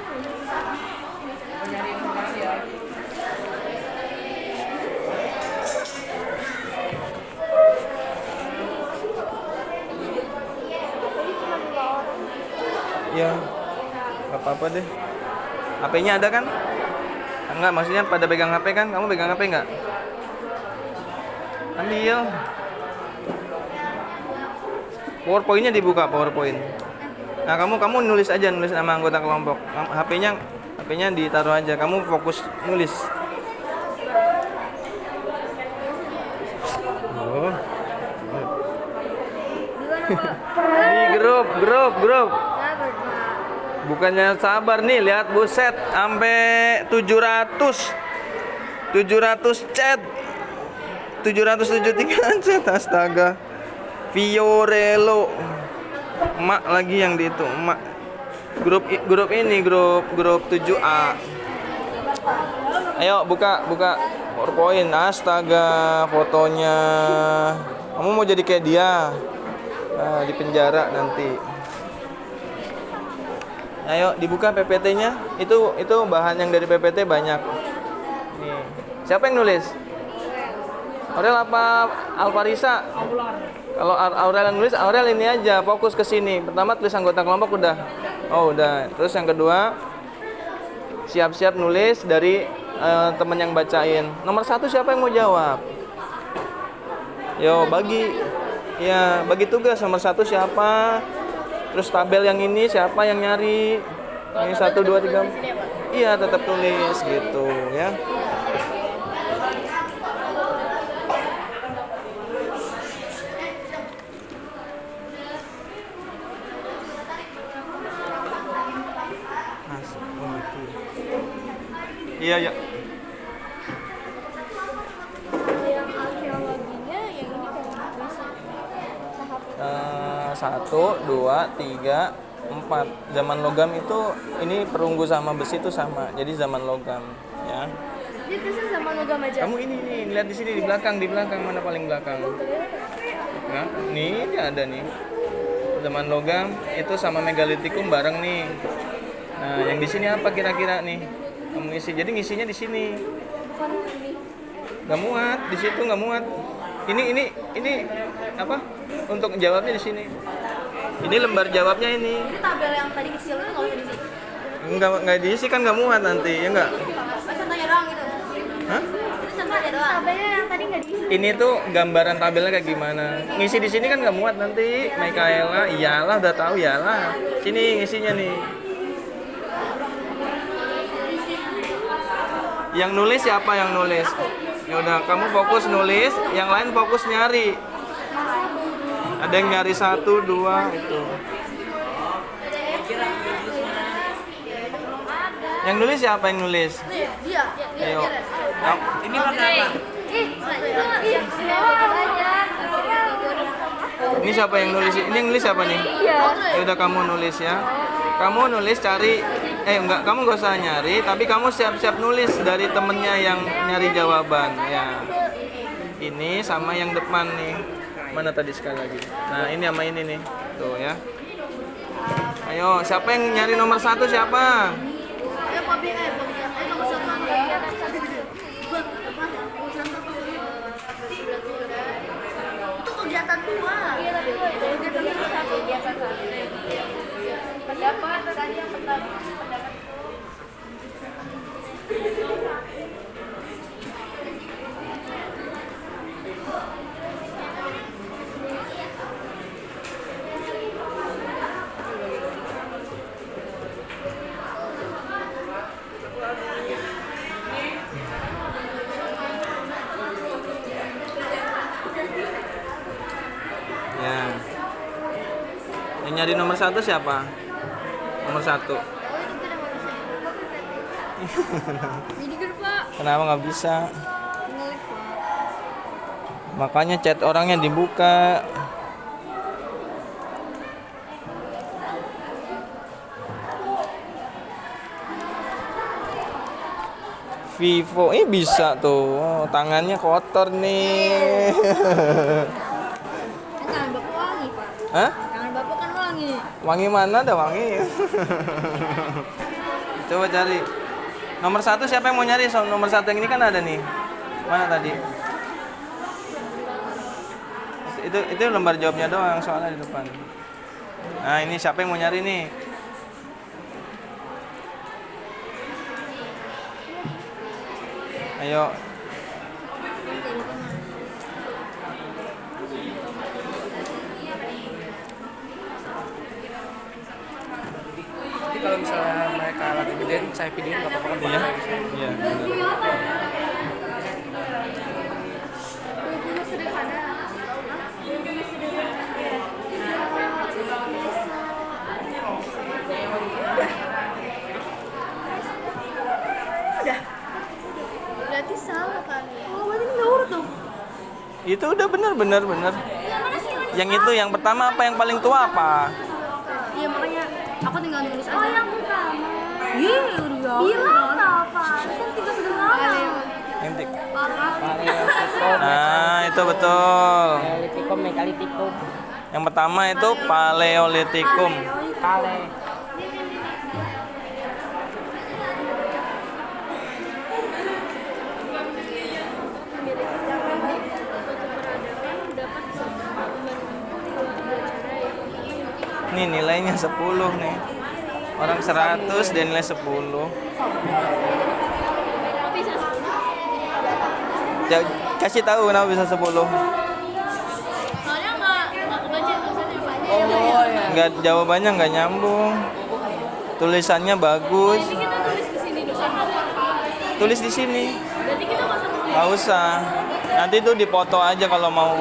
Ya, nggak apa-apa deh. HP-nya ada kan? Enggak, maksudnya pada pegang HP kan? Kamu pegang HP enggak? Ambil. PowerPoint-nya dibuka, PowerPoint. Nah, kamu nulis aja, nulis nama anggota kelompok. HP-nya ditaruh aja. Kamu fokus nulis. Oh. Di grup. Bukannya sabar nih, lihat buset sampai 700 chat. 773 chat, astaga. Fiorello. Emak lagi yang di itu, emak. Grup ini, grup 7A. Ayo buka PowerPoint. Astaga, fotonya. Kamu mau jadi kayak dia. Di penjara nanti. Ayo dibuka PPT-nya. Itu bahan yang dari PPT banyak. Nih. Siapa yang nulis? Aurel apa Alfarisa? Kalau Aurel yang nulis, Aurel ini aja, fokus ke sini. Pertama tulis anggota kelompok udah. Oh, udah. Terus yang kedua, siap-siap nulis dari teman yang bacain. Nomor 1 siapa yang mau jawab? Yo, bagi. Ya, bagi tugas. Nomor 1 siapa? Terus tabel yang ini siapa yang nyari? Ini 1, 2, 3. Iya, tetap tulis gitu ya. Iya, ya. Yang arkeologinya yang ini kan bisa tahap 1, 2, 3, 4. Zaman logam itu ini perunggu sama besi itu sama. Jadi zaman logam ya. Dia tulisnya sama logam aja. Kamu ini nih, lihat di sini di belakang mana paling belakang? Nah, ini ada nih. Zaman logam itu sama megalitikum bareng nih. Nah, yang di sini apa kira-kira nih? Kamu ngisi. Jadi ngisinya di sini. Bukan ini. Nggak muat, di situ nggak muat. Ini apa? Untuk jawabnya di sini. Ini lembar jawabnya ini. Itu tabel yang tadi kecil itu nggak usah diisi. Nggak diisi kan nggak muat nanti, ya nggak? Contohnya doang gitu. Hah? Itu contohnya doang. Tabelnya yang tadi nggak diisi. Ini tuh gambaran tabelnya kayak gimana? Ngisi di sini kan nggak muat nanti. Michaela, iyalah udah tahu iyalah. Sini ngisinya nih. Yang nulis siapa yang nulis? Ya udah, kamu fokus nulis, yang lain fokus nyari. Ada yang nyari 1, 2 itu. Yang nulis siapa yang nulis? Dia. Ayo. Ini warna apa? Ini siapa yang nulis? Ini yang nulis siapa nih? Ya udah kamu nulis ya. Kamu nulis cari kamu gak usah nyari, tapi kamu siap-siap nulis dari temennya yang nyari jawaban ya. Ini sama yang depan nih. Mana tadi sekali lagi? Nah, ini sama ini nih. Tuh ya. Ayo, siapa yang nyari nomor 1 siapa? Itu kegiatan tua. Pendapat tadi yang pendapat. Ya. Yang nyari nomor 1 siapa? Nomor 1. Jadi kan Pak. Kenapa nggak bisa? Ngelik Pak. Makanya chat orangnya dibuka. Vivo, bisa tuh. Oh, tangannya kotor nih. Tangan Bapak wangi Pak. Hah? Tangan Bapak kan wangi. Wangi mana ada wangi? Coba cari. Nomor 1 siapa yang mau nyari? Nomor 1 yang ini kan ada nih. Mana tadi? Itu lembar jawabnya doang soalnya di depan. Nah, ini siapa yang mau nyari nih? Ayo. kalau misalnya mereka lagi videoin, saya videoin nggak apa-apa kan Iya. boleh gitu. Iya. Bulu sederhana. Bulu sederhana. Berarti salah kali. Oh, berarti nggak urut dong. Itu udah bener. Yang itu yang pertama apa, yang paling tua apa? Iya, makanya aku tinggal nulis aja. Oh, yang pertama. Iya, udah. Bilang apa? Kan tiga sederhana. Intik. Paleolitikum, Nah, itu betul. Paleolitikum, megalitikum, Yang pertama itu Paleolitikum. pale. Nih nilainya 10 nih. Orang 100 dia nilai 10. Kasih tahu kenapa bisa 10. Soalnya nggak kebaca tulisannya Pak. Oh ya. Enggak, jawabannya nggak nyambung. Tulisannya bagus. Jadi kita tulis di sini Nusantara. Tulis di sini. Berarti kita nggak usah nulis. Nggak usah. Nanti tuh dipoto aja kalau mau.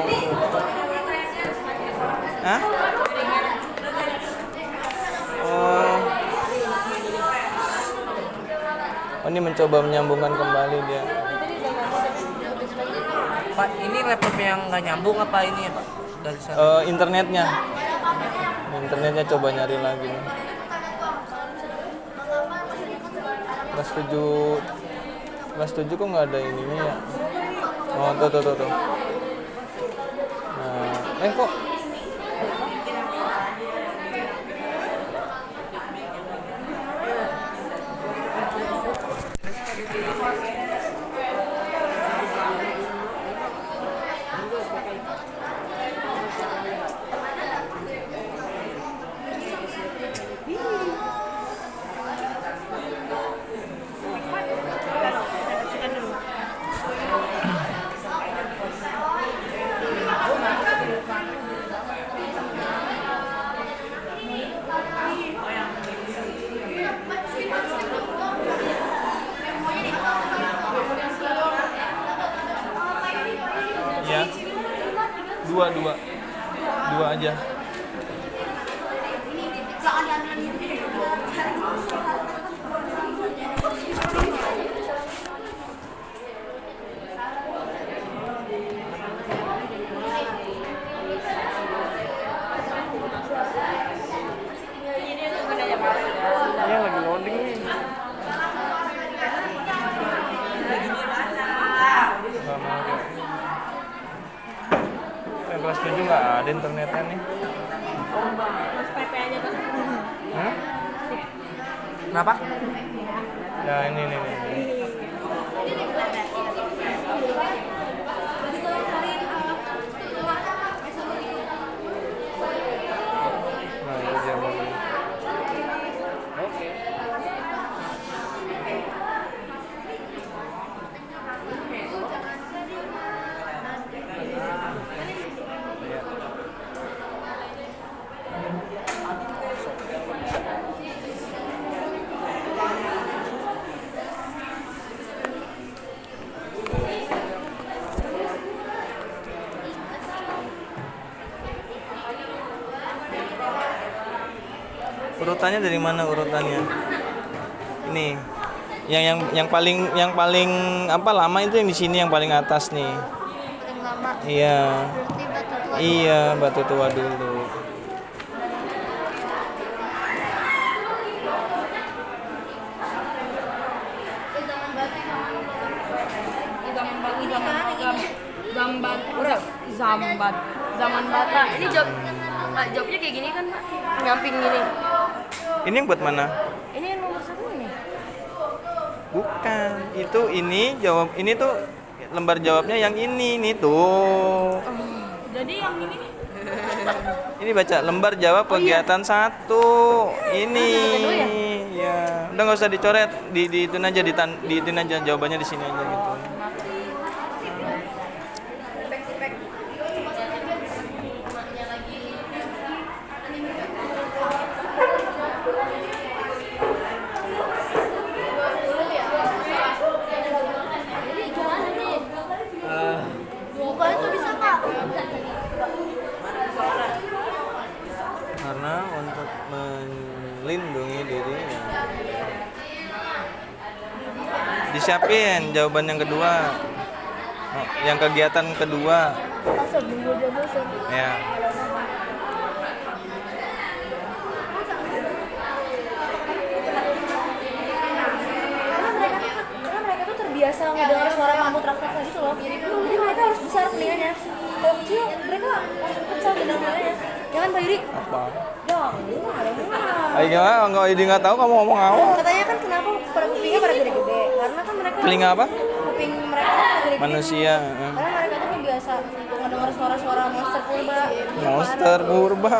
Hah? Oh. Oh, ini mencoba menyambungkan kembali dia. Pak, ini laptop yang nggak nyambung apa ini ya Pak? Dari sana. Internetnya. Internetnya coba nyari lagi. Kelas 7. Kelas 7 kok nggak ada ininya ya? Oh, tuh. Nah, kok ya? Dua aja. Ini lagi loading nih. Nggak mau dia. Yang kelas 7 nggak ada internetnya nih. Hah? Kenapa? Ya ini nih. Nah itu jawabannya. Oke. Urutannya dari mana urutannya? Ini. Yang paling apa lama itu yang di sini yang paling atas nih. Paling lama. Iya. Berarti batu tua. Iya, batu tua dulu. Zaman bata. Ini jawabnya kayak gini kan, Pak? Nyamping gini. Ini yang buat mana? Ini yang nomor 1 ini. Bukan. Ini tuh lembar jawabnya yang ini nih tuh. Jadi yang ini Ini baca lembar jawab kegiatan 1. Ini. Ya. Udah nggak usah dicoret, diitin aja diitin aja jawabannya di sini aja gitu. Karena untuk melindungi dirinya. Disiapin jawaban yang kedua. Oh, yang kegiatan kedua. Ya. Karena mereka tuh terbiasa ngedengar suara mamut raksasa gitu loh. Jadi mereka harus besar telinganya. Kalau kecil mereka langsung pecah telinganya. Ya kan Pak Yudi? Apa? Dong, Ayo gimana? Kalau Idi nggak tahu kamu ngomong apa? katanya kan kenapa kupingnya pada gede-gede? Karena kan mereka Telinga apa? kuping mereka kan gede-gede. Manusia. Karena mereka tuh biasa mendengar suara-suara monster purba. Monster purba.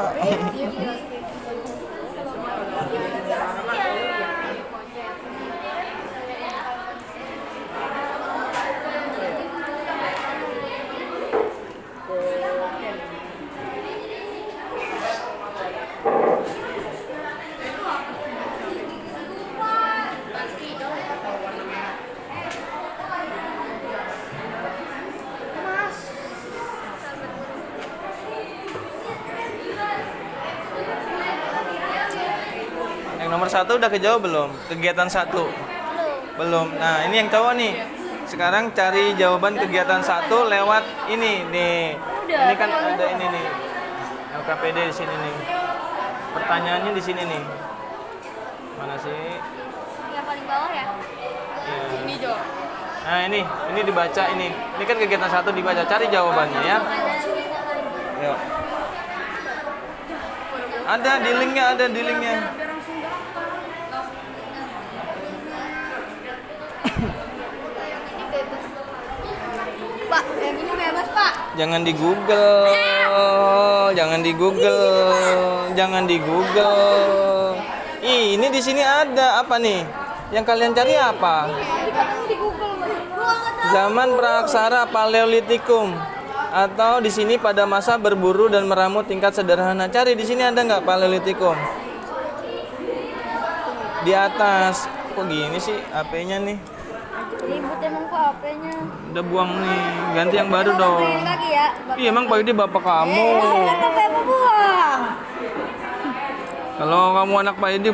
Yang nomor 1 udah kejawab belum? Kegiatan 1 belum. Nah ini yang cowok nih. Sekarang cari jawaban kegiatan 1 lewat ini nih. Ini kan ada ini nih. LKPD di sini nih. Pertanyaannya di sini nih. Mana sih? Yang paling bawah ya? Ya. Ini Jo. Nah ini dibaca ini. Ini kan kegiatan 1 dibaca. Cari jawabannya ya. Yuk. Ada di linknya, ada di linknya. Pak, yang ini bebas Pak. Jangan di Google, jangan di Google, jangan di Google. Ih, ini di sini ada apa nih? Yang kalian cari apa? Katanya di Google. Gua nggak tahu. Zaman praaksara Paleolitikum atau di sini pada masa berburu dan meramu tingkat sederhana. Cari di sini ada nggak Paleolitikum? Di atas. Kok gini sih HP-nya nih? Ribut emang Pak HP-nya. Udah buang nih, ganti yang baru dong. Beliin lagi ya. Iya emang Pak Yudi bapak kamu. Bapak mau buang. Kalau kamu anak Pak Yudi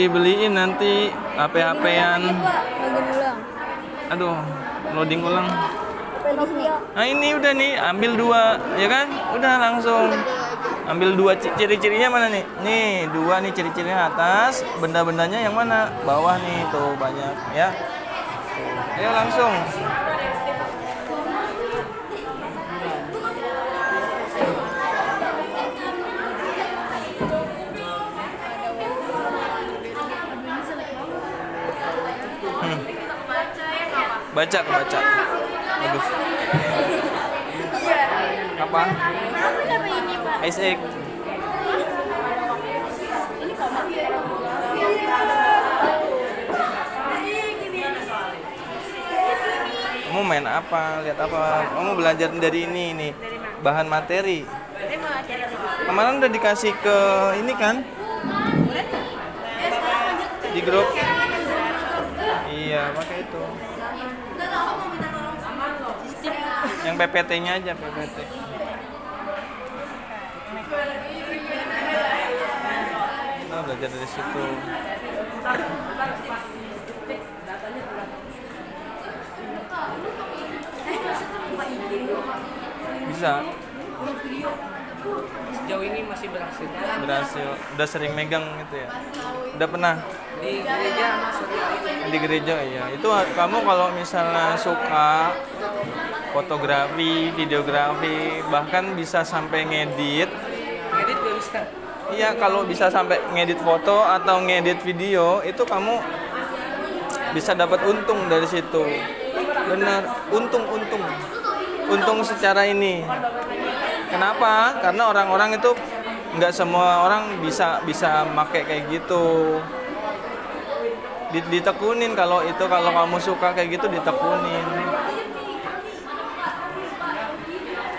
beliin nanti HP-HP-an. Pak, lagi ulang. Aduh, loading ulang. Nokia. Nah ini udah nih, ambil 2, ya kan? Udah langsung. Ambil 2 ciri-cirinya mana nih? Nih, 2 nih ciri-cirinya atas, benda-bendanya yang mana? Bawah nih, tuh banyak ya. Ayo langsung. Baca. Bagus. Apa? Apa ini Pak? Isaac. Kamu main apa? Lihat apa? Kamu belajar dari ini nih. Bahan materi. Kemarin udah dikasih ke ini kan? Di grup. Iya, pakai itu. Yang PPT-nya aja, PPT. Kita belajar dari situ. Bisa. Sejauh ini masih berhasil. Berhasil. Udah sering megang gitu ya. Udah pernah Di gereja sering. di gereja ya. Itu kamu kalau misalnya suka fotografi, videografi, bahkan bisa sampai ngedit. Ngedit gak bisa. Iya, kalau bisa sampai ngedit foto atau ngedit video, itu kamu bisa dapat untung dari situ. Benar, untung secara ini. Kenapa? Karena orang-orang itu nggak semua orang bisa make kayak gitu. Ditekunin kalau kamu suka kayak gitu, ditekunin.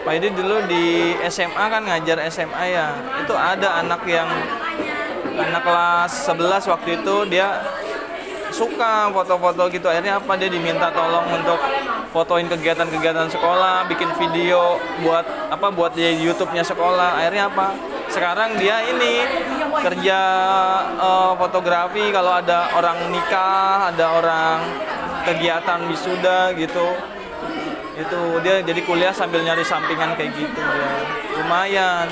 Pak Yudi dulu di SMA kan ngajar SMA ya. Itu ada anak kelas 11 waktu itu, dia suka foto-foto gitu. Akhirnya apa, dia diminta tolong untuk fotoin kegiatan-kegiatan sekolah, bikin video buat di YouTube-nya sekolah. Akhirnya apa, sekarang dia ini kerja fotografi kalau ada orang nikah, ada orang kegiatan wisuda gitu. Itu dia jadi kuliah sambil nyari sampingan kayak gitu dia. Lumayan.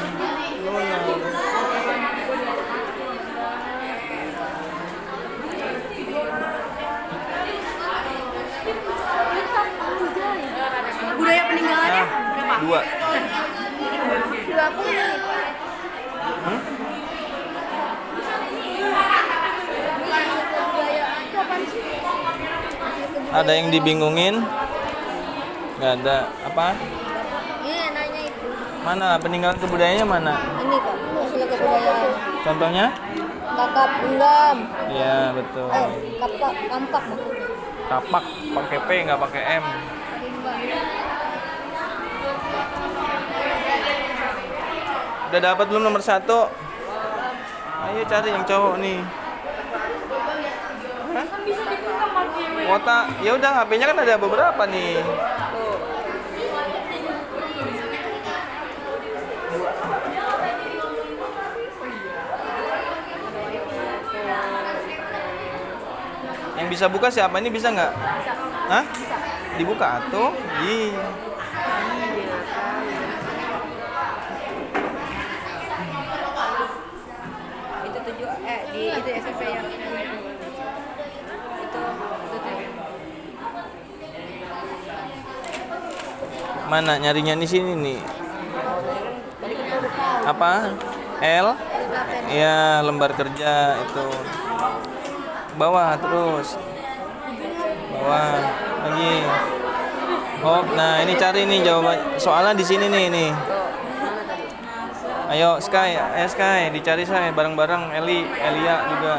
Budaya peninggalannya berapa? 2. 20. Ada yang dibingungin? Nggak ada. Apa? Iya, nanya itu. Mana peninggalan kebudayaannya mana? Ini kok, masalah kebudayaan. Contohnya? Kakap enggam. Iya, betul. Kapak, kampak maksudnya. Kapak pakai P nggak pakai M. Udah dapat belum nomor 1? Ayo cari yang cowok nih. Hah? Kuota, ya udah HP-nya kan ada beberapa nih. Yang bisa buka siapa? Ini bisa nggak? Hah? Dibuka tuh? Iya. Itu tujuh di itu SMP yang itu Mana nyarinya di sini nih? Apa? L? Iya, lembar kerja itu. Bawah terus. Bawah lagi. Oh, nah ini cari nih jawaban. Soalnya di sini nih. Ayo Sky, dicari Sky bareng-bareng Elia juga.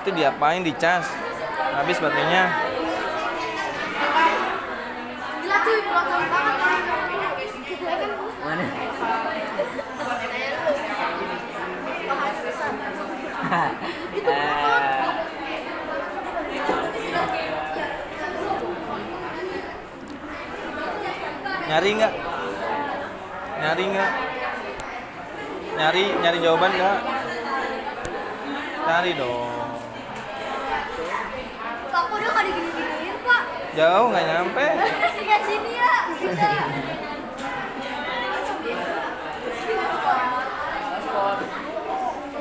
Itu diapain, dicas? Habis baterainya. gila cuy, pulang banget. Mana? Nyari nggak? Nyari jawaban nggak? Cari dong. Pak, kok udah nggak digini-giniin, Pak? Jauh nggak nyampe. Lihat sini ya. Kita.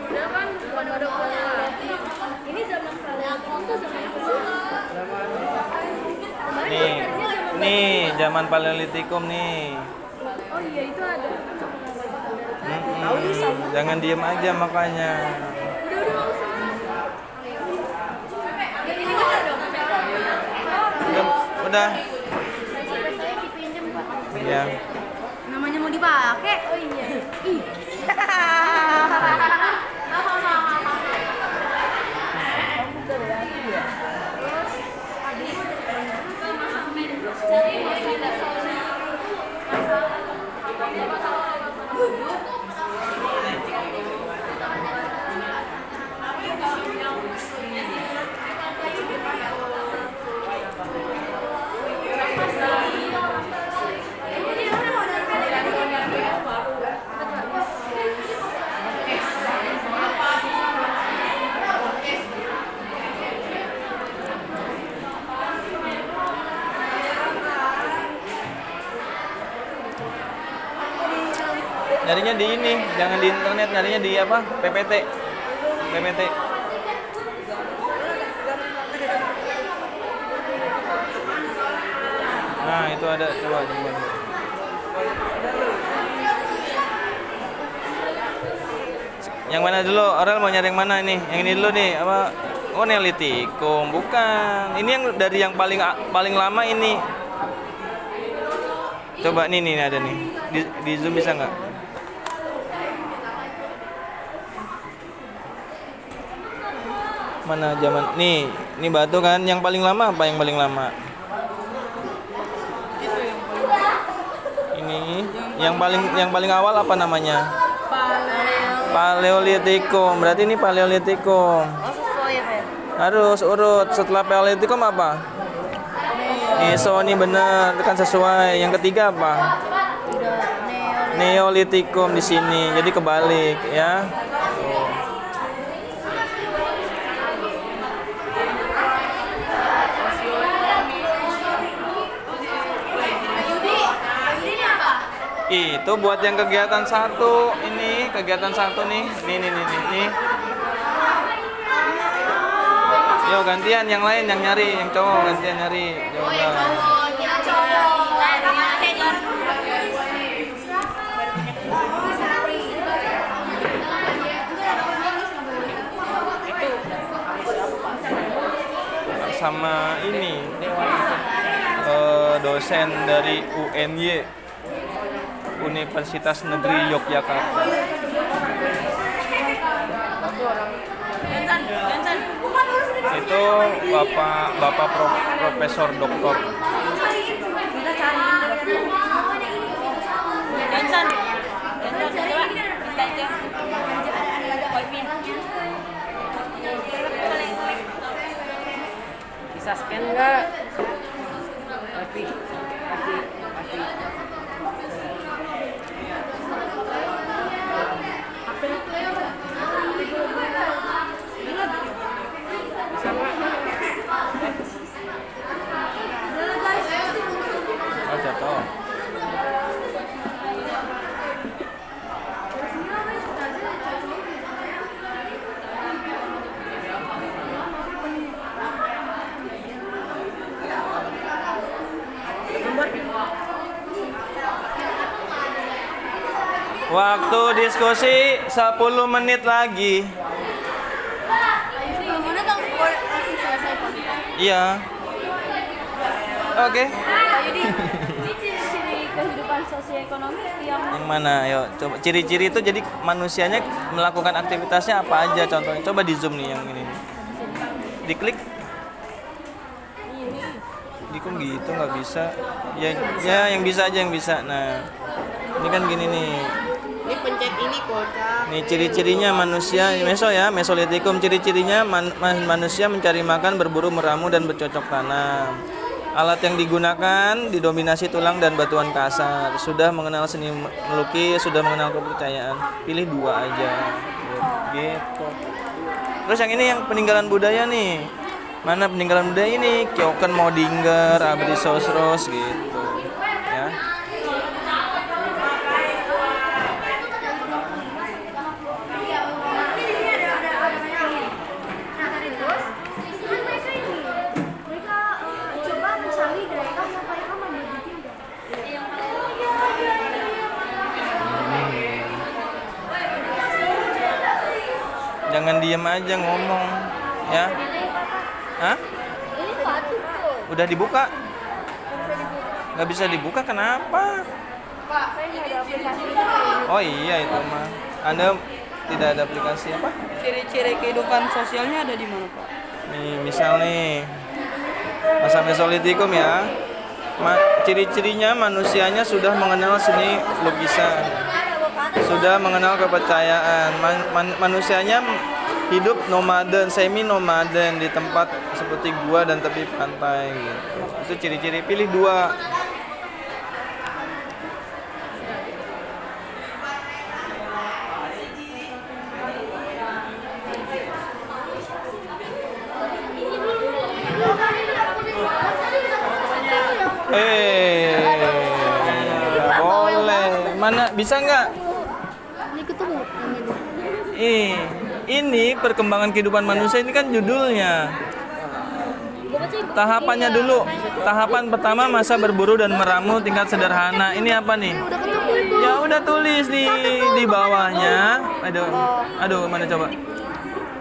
Udah kan, udah pulang. Ini zaman kalian, itu zaman Nih zaman Paleolitikum nih. Oh iya, itu ada. Jangan diem aja makanya. Udah. Ya. Namanya mau dipakai. Oh iya. Ih. Nyarinya di ini, jangan di internet, nyarinya di apa? PPT. Nah, itu ada, coba. Yang mana dulu? Aurel mau nyari yang mana ini? Yang ini dulu nih, apa? Oh, Neolitikum, bukan. Ini yang dari yang paling lama ini. Coba nih ada nih. Di zoom bisa nggak? Mana zaman nih batu kan yang paling lama apa yang paling lama? Ini yang paling awal apa namanya? Paleolitikum. Berarti ini Paleolitikum. Oh, sesuai ya, Pak. Harus urut. Setelah Paleolitikum apa? Meso ini bener, kan sesuai. Yang ketiga apa? Udah Neolitikum di sini. Jadi kebalik ya. Itu buat yang kegiatan satu ini, kegiatan satu nih. Nih. Yo gantian yang lain yang nyari, yang cowok gantian nyari. Jawaban. Sama ini dosen dari UNY, Universitas Negeri Yogyakarta. Itu bapak profesor doktor. Bisa scan nggak? Pasti. Oh, jatuh. Waktu diskusi 10 menit lagi. Iya. Oke. Jadi ciri-ciri kehidupan sosioekonomi yang mana? Ayo, coba ciri-ciri itu jadi manusianya melakukan aktivitasnya apa aja contohnya. Coba di zoom nih yang ini. Diklik. Di kok gitu nggak bisa. Ya yang bisa aja yang bisa. Nah, ini kan gini nih. Ini pencet ini kocak. Nih ciri-cirinya manusia Mesolitikum, ciri-cirinya manusia mencari makan, berburu, meramu dan bercocok tanam. Alat yang digunakan didominasi tulang dan batuan kasar. Sudah mengenal seni melukis, sudah mengenal kepercayaan. Pilih 2 aja. Gitu. Terus yang ini yang peninggalan budaya nih. Mana peninggalan budaya ini? Kyoken Modinger, Abri Sosros gitu. Ya. Jangan diem aja ngomong, ya. Hah? ini patut tuh. Udah dibuka? Nggak bisa dibuka, kenapa? Saya nggak ada aplikasi. Oh iya itu mah. Anda tidak ada aplikasi apa? Ciri-ciri kehidupan sosialnya ada di mana, Pak? Nih, misal nih. Masa Mesolitikum ya. Ciri-cirinya manusianya sudah mengenal seni lukisan. Sudah mengenal kepercayaan. Manusianya hidup nomaden, semi nomaden di tempat seperti gua dan tepi pantai gitu. Itu ciri-ciri, pilih 2. Nggak boleh. Mana bisa nggak? Ini ketemu. Ini perkembangan kehidupan manusia ini kan judulnya. Tahapannya dulu. Tahapan pertama masa berburu dan meramu tingkat sederhana. Ini apa nih? Ya udah tulis di bawahnya. Aduh, mana coba?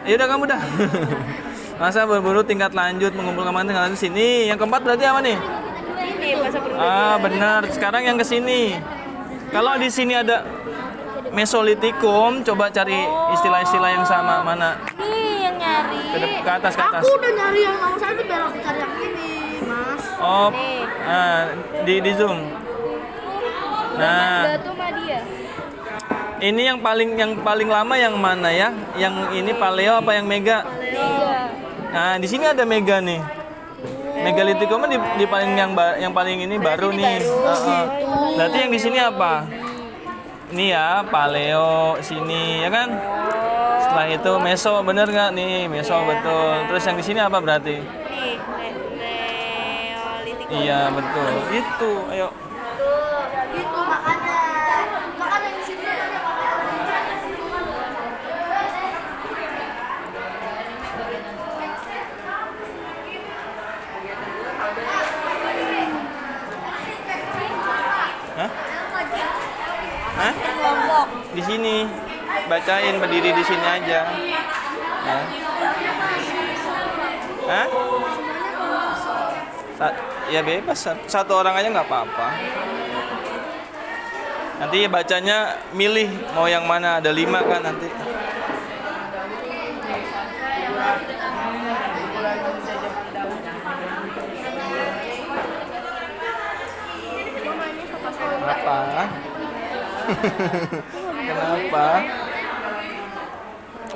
Ya udah kamu dah. Masa berburu tingkat lanjut, mengumpulkan makan tingkat lanjut sini. Yang keempat berarti apa nih? Ini masa berburu. Benar. Sekarang yang ke sini. Kalau di sini ada Mesolitikum, coba cari istilah-istilah yang sama. Mana? Ini yang nyari. Ke atas. Aku udah nyari yang nomor 1 biar aku cari yang ini, Mas. Oh, Nih. di zoom. Nah, Batu mah dia. Ini yang paling lama yang mana ya? Yang ini paleo apa yang mega? Nah, di sini ada mega nih. Megalithicum di paling yang paling ini baru nih. Berarti yang di sini apa? Ini ya paleo sini ya kan? Setelah itu meso, bener nggak nih? Meso betul. Terus yang di sini apa berarti? Neolitikum. Iya betul. Itu, ayo. Itu makanya di sini. Hah? Hah? Kelompok. Di sini. Bacain berdiri di sini aja. Ya. Hah? Ya bebas, satu orang aja nggak apa-apa. Nanti bacanya milih mau yang mana, ada 5 kan nanti. Apa? Kenapa?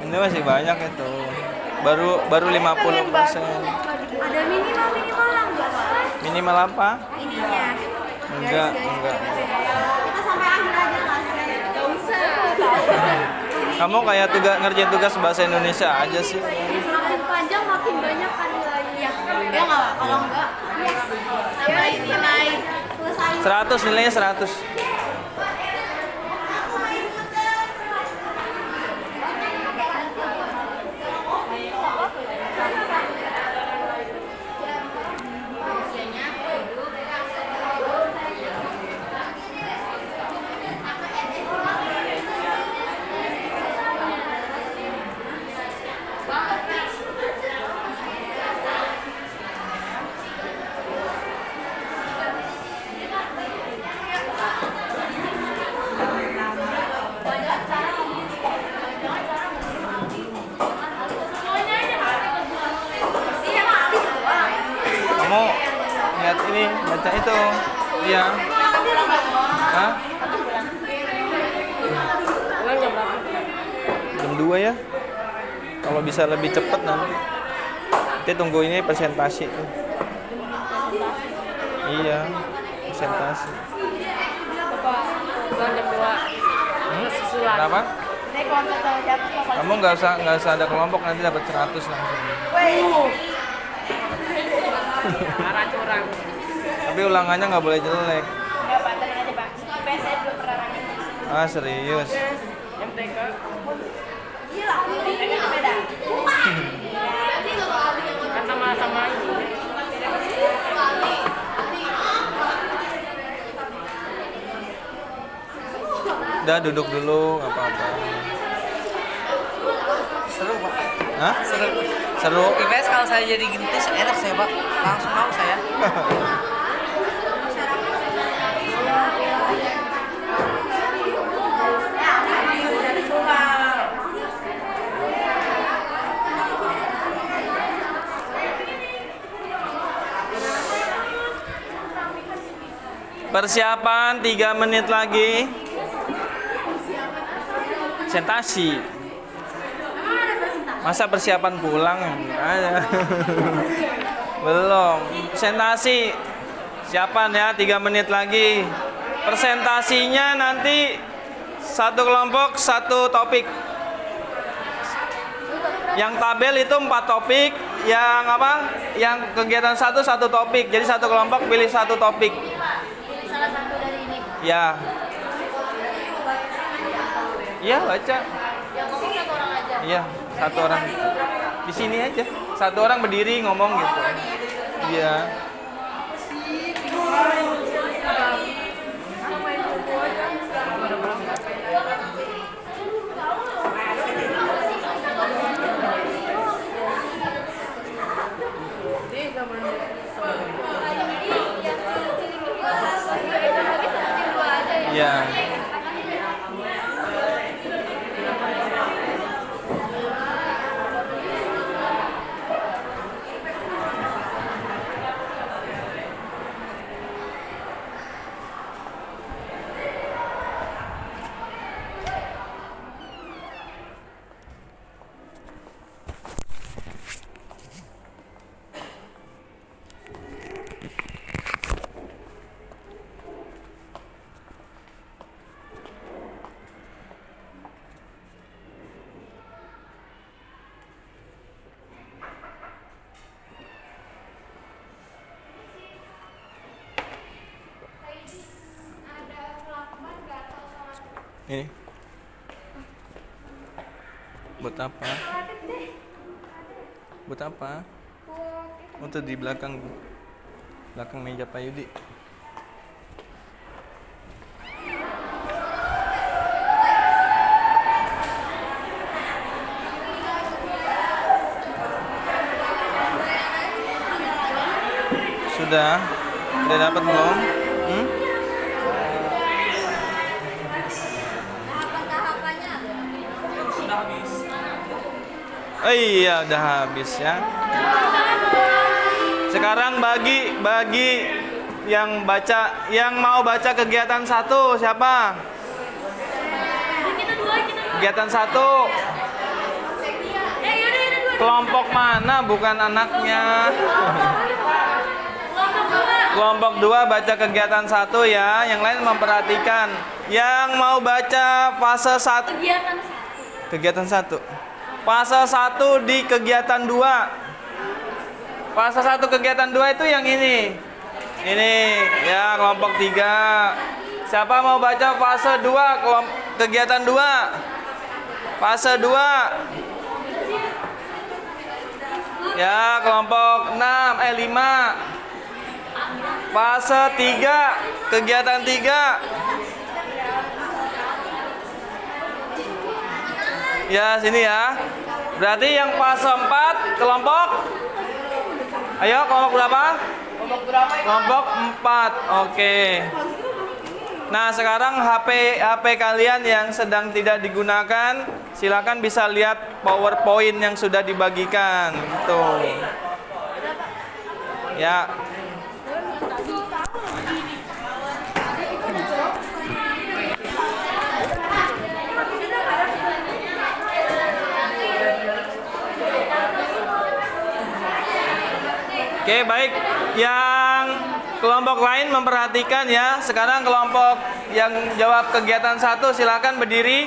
Ini masih banyak itu. Baru 50%. Ada minimal lah enggak, Pak? Minimal apa? Ininya. Enggak. Kita sampai akhir aja Mas. Enggak usah. Kamu kayak ngerjain tugas bahasa Indonesia aja sih. Makin panjang makin banyak kan nilainya. Ya enggak, Pak? Kalau enggak, sampai nilai selesai. 100 nilainya 100. Kamu lihat ini, baca itu. Iya. Hah? Jam 2 ya? Kalau bisa lebih cepat nanti. Nanti tunggu ini presentasi tuh. Iya, presentasi. Kenapa? Kamu nggak usah ada kelompok, nanti dapat 100 langsung. Tapi ulangannya nggak boleh jelek. Ah serius? Udah duduk dulu, nggak apa-apa. Seru, Pak. Hah? Seru. IPS kalau saya jadi gini tuh enak saya, Pak. Langsung mau saya. Persiapan 3 menit lagi. Presentasi. Masa persiapan pulang? Ada. Belum. Presentasi. Siapan ya, 3 menit lagi. Presentasinya nanti satu kelompok, satu topik. Yang tabel itu 4 topik, yang apa? Yang kegiatan satu topik. Jadi satu kelompok pilih satu topik. Salah satu dari ini. Ya. Iya, baca. Yang ngomong satu orang aja. Iya, satu orang. Di sini aja. Satu orang berdiri ngomong gitu. Iya. Iya. Ini. Buat apa? Buat apa? Untuk di belakang meja Pak Yudi. Sudah dapat belum? Sudah habis. Oh iya, udah habis ya. Sekarang bagi yang mau baca kegiatan 1 siapa? Kegiatan 1. Kelompok mana? Bukan anaknya. Kelompok 2 baca kegiatan 1 ya. Yang lain memperhatikan. Yang mau baca fase 1. Kegiatan 1. Fase 1 di kegiatan 2. Fase 1 kegiatan 2 itu yang ini. Ini ya, kelompok 3. Siapa mau baca fase 2 kegiatan 2? Fase 2. Ya, kelompok 5. Fase 3 kegiatan 3. Ya, sini ya. Berarti yang fase 4 kelompok. Ayo, kelompok berapa? Kelompok 4. Oke. Nah, sekarang HP kalian yang sedang tidak digunakan, silakan bisa lihat PowerPoint yang sudah dibagikan. Tuh. Ya. Oke, baik. Yang kelompok lain memperhatikan ya. Sekarang kelompok yang jawab kegiatan 1 silakan berdiri.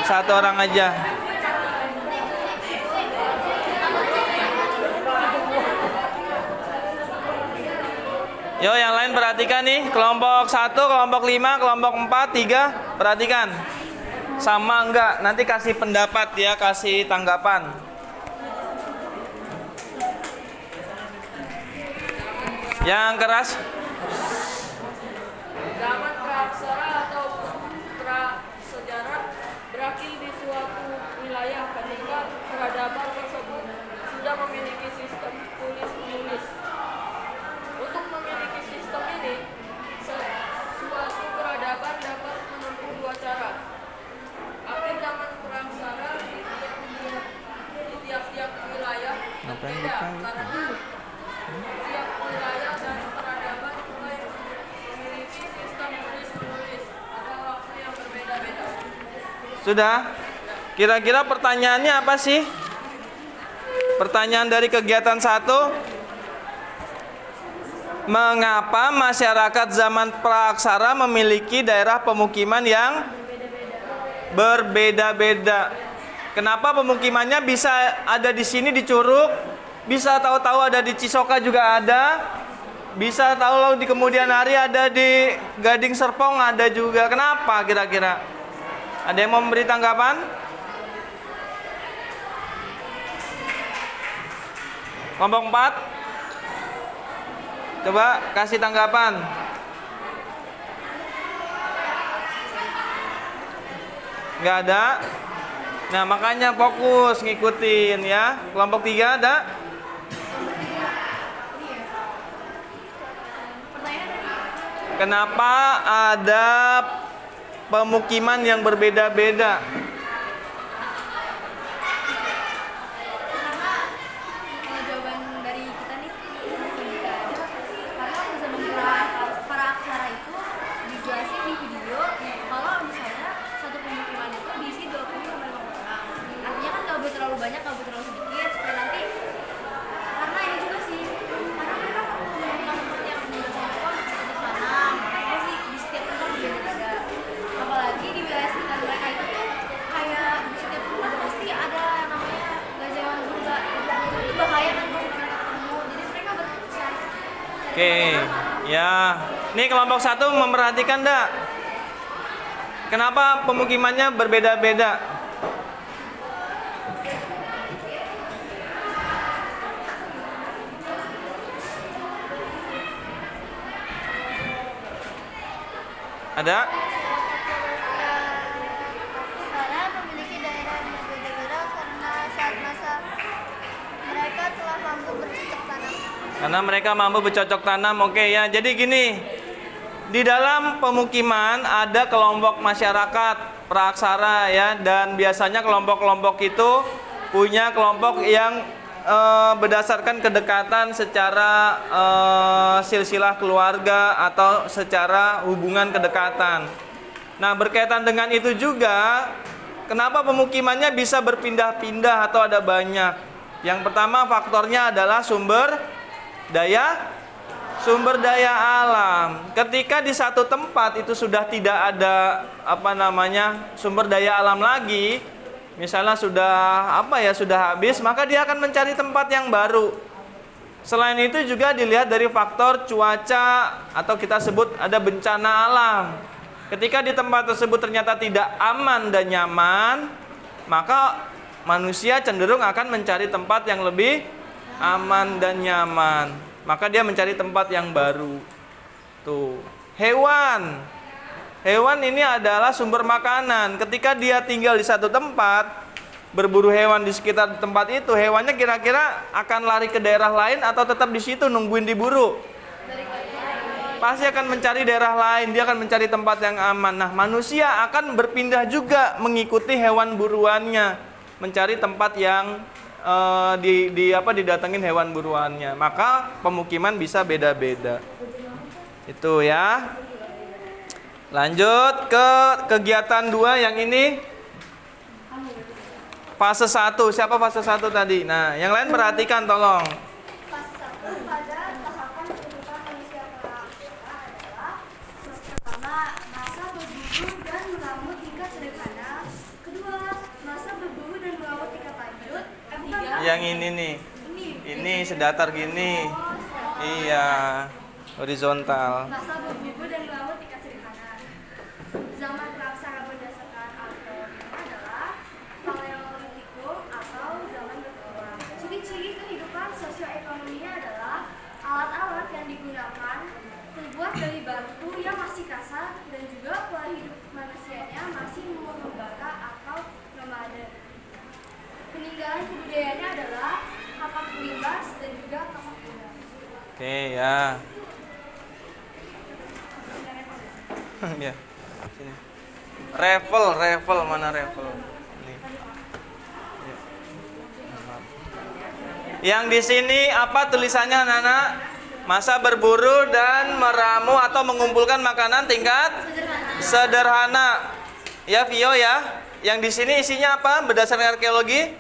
1 orang aja. Yo, yang lain perhatikan nih. Kelompok 1, kelompok 5, kelompok 4, 3. Perhatikan. Sama enggak? Nanti kasih pendapat ya, kasih tanggapan. Yang keras. Zaman praaksara atau prasejarah berakhir di suatu wilayah ketika peradaban tersebut sudah memiliki sistem tulis-menulis. Untuk memiliki sistem ini, suatu peradaban dapat menempuh 2 cara. Akhir zaman praaksara di tiap-tiap wilayah berbeda karena tiap wilayah dan peradaban mulai memiliki sistem tulis-menulis pada waktu yang berbeda-beda. Sudah? Kira-kira pertanyaannya apa sih? Pertanyaan dari kegiatan 1. Mengapa masyarakat zaman praaksara memiliki daerah pemukiman yang berbeda-beda? Kenapa pemukimannya bisa ada di sini di Curug, bisa tahu-tahu ada di Cisoka juga ada, bisa tahu di kemudian hari ada di Gading Serpong ada juga. Kenapa kira-kira? Ada yang mau memberi tanggapan? Kelompok 4. Coba kasih tanggapan. Nggak ada. Nah, makanya fokus ngikutin ya. Kelompok 3 ada? Kenapa ada pemukiman yang berbeda-beda? Kalau jawaban dari kita nih, karena zaman praaksara itu dijelasin di video kalau misalnya satu pemukiman itu diisi 20-50 orang. Artinya kan nggak boleh terlalu banyak, nggak boleh terlalu sedikit, supaya nanti karena ini juga sih, karena mereka pemukiman seperti yang dicontohkan untuk tanam, apa sih di setiap tempat berbeda-beda. Apalagi di wilayah sekitar mereka itu tuh kayak di setiap tempat pasti ada yang namanya gajah yang berubah. Itu bahaya kan kalau mereka ketemu, jadi mereka berpisah. Oke, ya. Nih kelompok 1 memperhatikan enggak? Kenapa pemukimannya berbeda-beda? Ada? Aksara memiliki daerah yang berbeda-beda karena saat masa mereka telah mampu bercocok tanam. Karena mereka mampu bercocok tanam. Oke ya. Jadi gini, di dalam pemukiman ada kelompok masyarakat praaksara ya, dan biasanya kelompok-kelompok itu punya kelompok yang berdasarkan kedekatan secara silsilah keluarga atau secara hubungan kedekatan. Nah, berkaitan dengan itu juga, kenapa pemukimannya bisa berpindah-pindah atau ada banyak? Yang pertama faktornya adalah sumber daya alam. Ketika di satu tempat itu sudah tidak ada sumber daya alam lagi, misalnya sudah habis, maka dia akan mencari tempat yang baru. Selain itu juga dilihat dari faktor cuaca atau kita sebut ada bencana alam. Ketika di tempat tersebut ternyata tidak aman dan nyaman, maka manusia cenderung akan mencari tempat yang lebih aman dan nyaman. Maka dia mencari tempat yang baru. Tuh, Hewan ini adalah sumber makanan. Ketika dia tinggal di satu tempat, berburu hewan di sekitar tempat itu, hewannya kira-kira akan lari ke daerah lain atau tetap di situ nungguin diburu? Pasti akan mencari daerah lain, dia akan mencari tempat yang aman. Nah, manusia akan berpindah juga mengikuti hewan buruannya, mencari tempat yang didatengin hewan buruannya. Maka pemukiman bisa beda-beda. Itu ya. Lanjut ke kegiatan 2 yang ini. Fase 1. Siapa fase 1 tadi? Nah, yang lain perhatikan tolong. Fase 1 pada tahapan kehidupan manusia praaksara adalah pertama, masa berburu dan mengamuk tingkat sederhana. Kedua, masa berburu dan mengamuk tingkat lanjut. Ketiga, Yang ini nih. Ini sedatar gini. Iya. Horizontal. masa berburu dan mengamuk tingkat sederhana. Zaman praaksara berdasarkan algoritma adalah Paleolitikum atau zaman berkembang. Ciri-ciri kehidupan sosioekonominya adalah alat-alat yang digunakan terbuat dari batu yang masih kasar dan juga pola hidup manusianya masih membara atau nomaden. Peninggalan kebudayaannya adalah kapak limbas dan juga kapak kuda. Oke ya. Ya. Sini. Revel mana revel? Nih. Ya. Yang di sini apa tulisannya anak-anak? Masa berburu dan meramu atau mengumpulkan makanan tingkat sederhana. Ya, Vio ya. Yang di sini isinya apa? Berdasarkan arkeologi?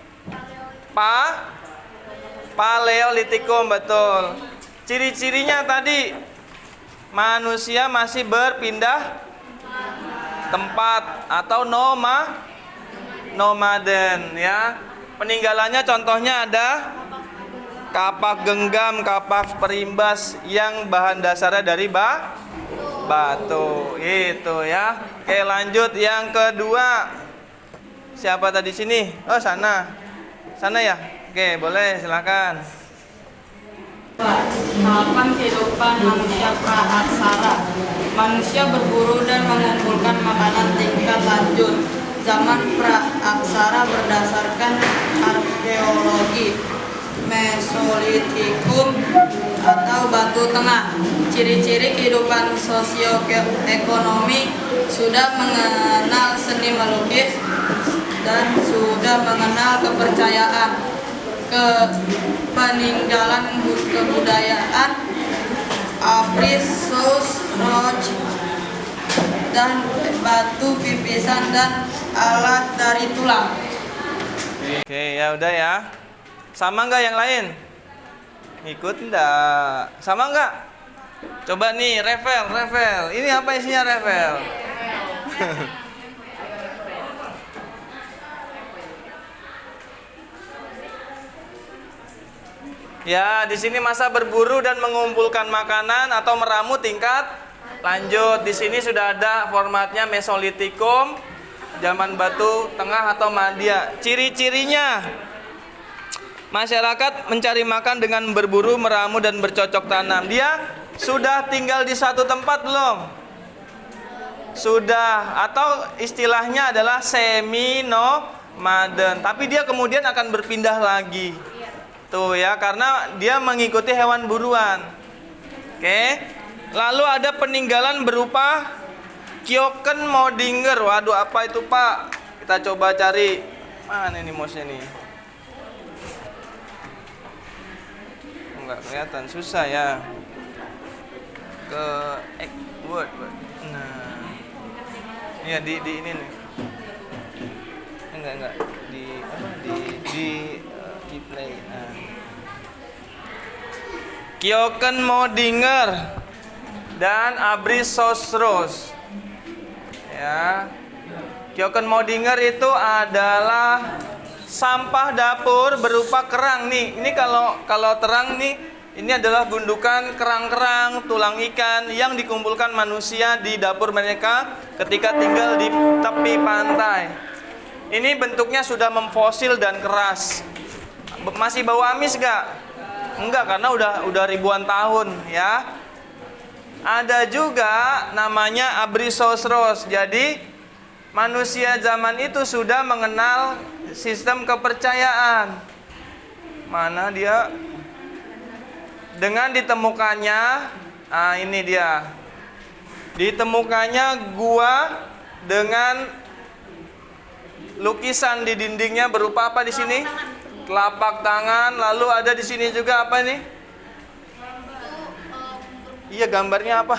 Paleolitikum, betul. Ciri-cirinya tadi manusia masih berpindah tempat atau nomaden ya. Peninggalannya contohnya ada kapak genggam, kapak perimbas yang bahan dasarnya dari batu. Itu ya. Oke, lanjut yang kedua. Siapa tadi sini? Oh, sana. Sana ya? Oke, boleh silakan. Tahapan kehidupan manusia praaksara. Manusia berburu dan mengumpulkan makanan tingkat lanjut. Zaman praaksara berdasarkan arkeologi Mesolitikum atau Batu Tengah. Ciri-ciri kehidupan sosioekonomi sudah mengenal seni melukis dan sudah mengenal kepercayaan. Peninggalan kebudayaan Aprisus Roch dan batu pipisan dan alat dari tulang. Oke, ya udah ya. Sama nggak yang lain? Ngikut enggak? Sama nggak? Coba nih, Revel. Ini apa isinya Revel? Ya, di sini masa berburu dan mengumpulkan makanan atau meramu tingkat Lanjut, di sini sudah ada formatnya Mesolitikum, zaman batu tengah atau Madya. Ciri-cirinya, masyarakat mencari makan dengan berburu, meramu, dan bercocok tanam. Dia sudah tinggal di satu tempat belum? Sudah, atau istilahnya adalah semi-nomaden. Tapi dia kemudian akan berpindah lagi. Tuh ya, karena dia mengikuti hewan buruan. Oke. Lalu ada peninggalan berupa Kyoken Modinger. Waduh, apa itu, Pak? Kita coba cari. Mana ini mouse-nya nih? Enggak kelihatan, susah ya. Ke Word. Nah. Iya, di ini nih. Enggak. Di play. Nah. Kyoken Modinger dan Abricosauros. Ya. Kyoken Modinger itu adalah sampah dapur berupa kerang nih. Ini kalau terang nih, ini adalah gundukan kerang-kerang, tulang ikan yang dikumpulkan manusia di dapur mereka ketika tinggal di tepi pantai. Ini bentuknya sudah memfosil dan keras. Masih bau amis gak? Enggak, karena udah ribuan tahun ya. Ada juga namanya Abricosauros. Jadi manusia zaman itu sudah mengenal sistem kepercayaan. Mana dia? Dengan ditemukannya, ini dia. Ditemukannya gua dengan lukisan di dindingnya berupa apa di sini? Telapak tangan. Lalu ada di sini juga apa nih? Iya, gambarnya apa?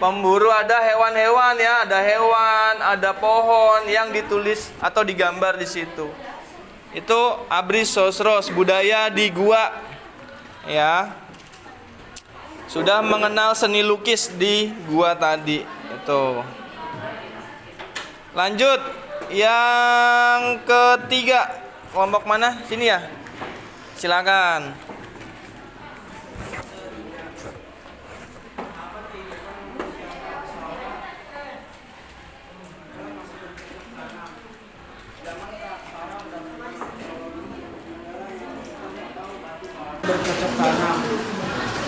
Pemburu, ada hewan-hewan ya, ada hewan, ada pohon yang ditulis atau digambar di situ. Itu Abricosauros, budaya di gua. Ya, sudah mengenal seni lukis di gua tadi itu. Lanjut, yang ketiga, kelompok mana? Sini ya, silakan. Bercocok tanam.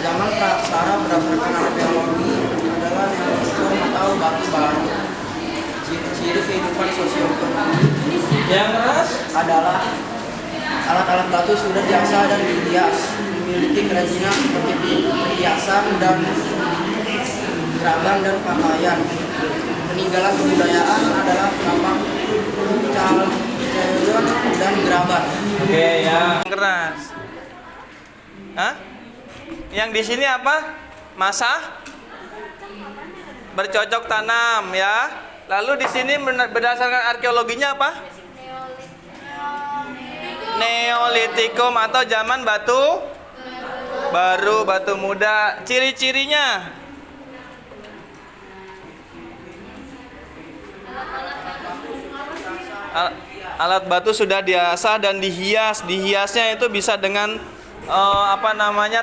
Zaman praksara berdasarkan arkeologi adalah yang atau batu baru. Ciri-ciri kehidupan sosioekonomi Yang keras adalah alat-alat batu sudah biasa dan dihias, memiliki kerajinan seperti perhiasan dan geraban dan pakaian. Peninggalan kebudayaan adalah tapak calon dan geraban. Oke ya. Yang keras. Hah? Yang di sini apa? Masa bercocok tanam ya. Lalu di sini berdasarkan arkeologinya apa? Neolitikum atau zaman batu baru, batu muda. Ciri-cirinya alat batu sudah diasah dan dihias. Dihiasnya itu bisa dengan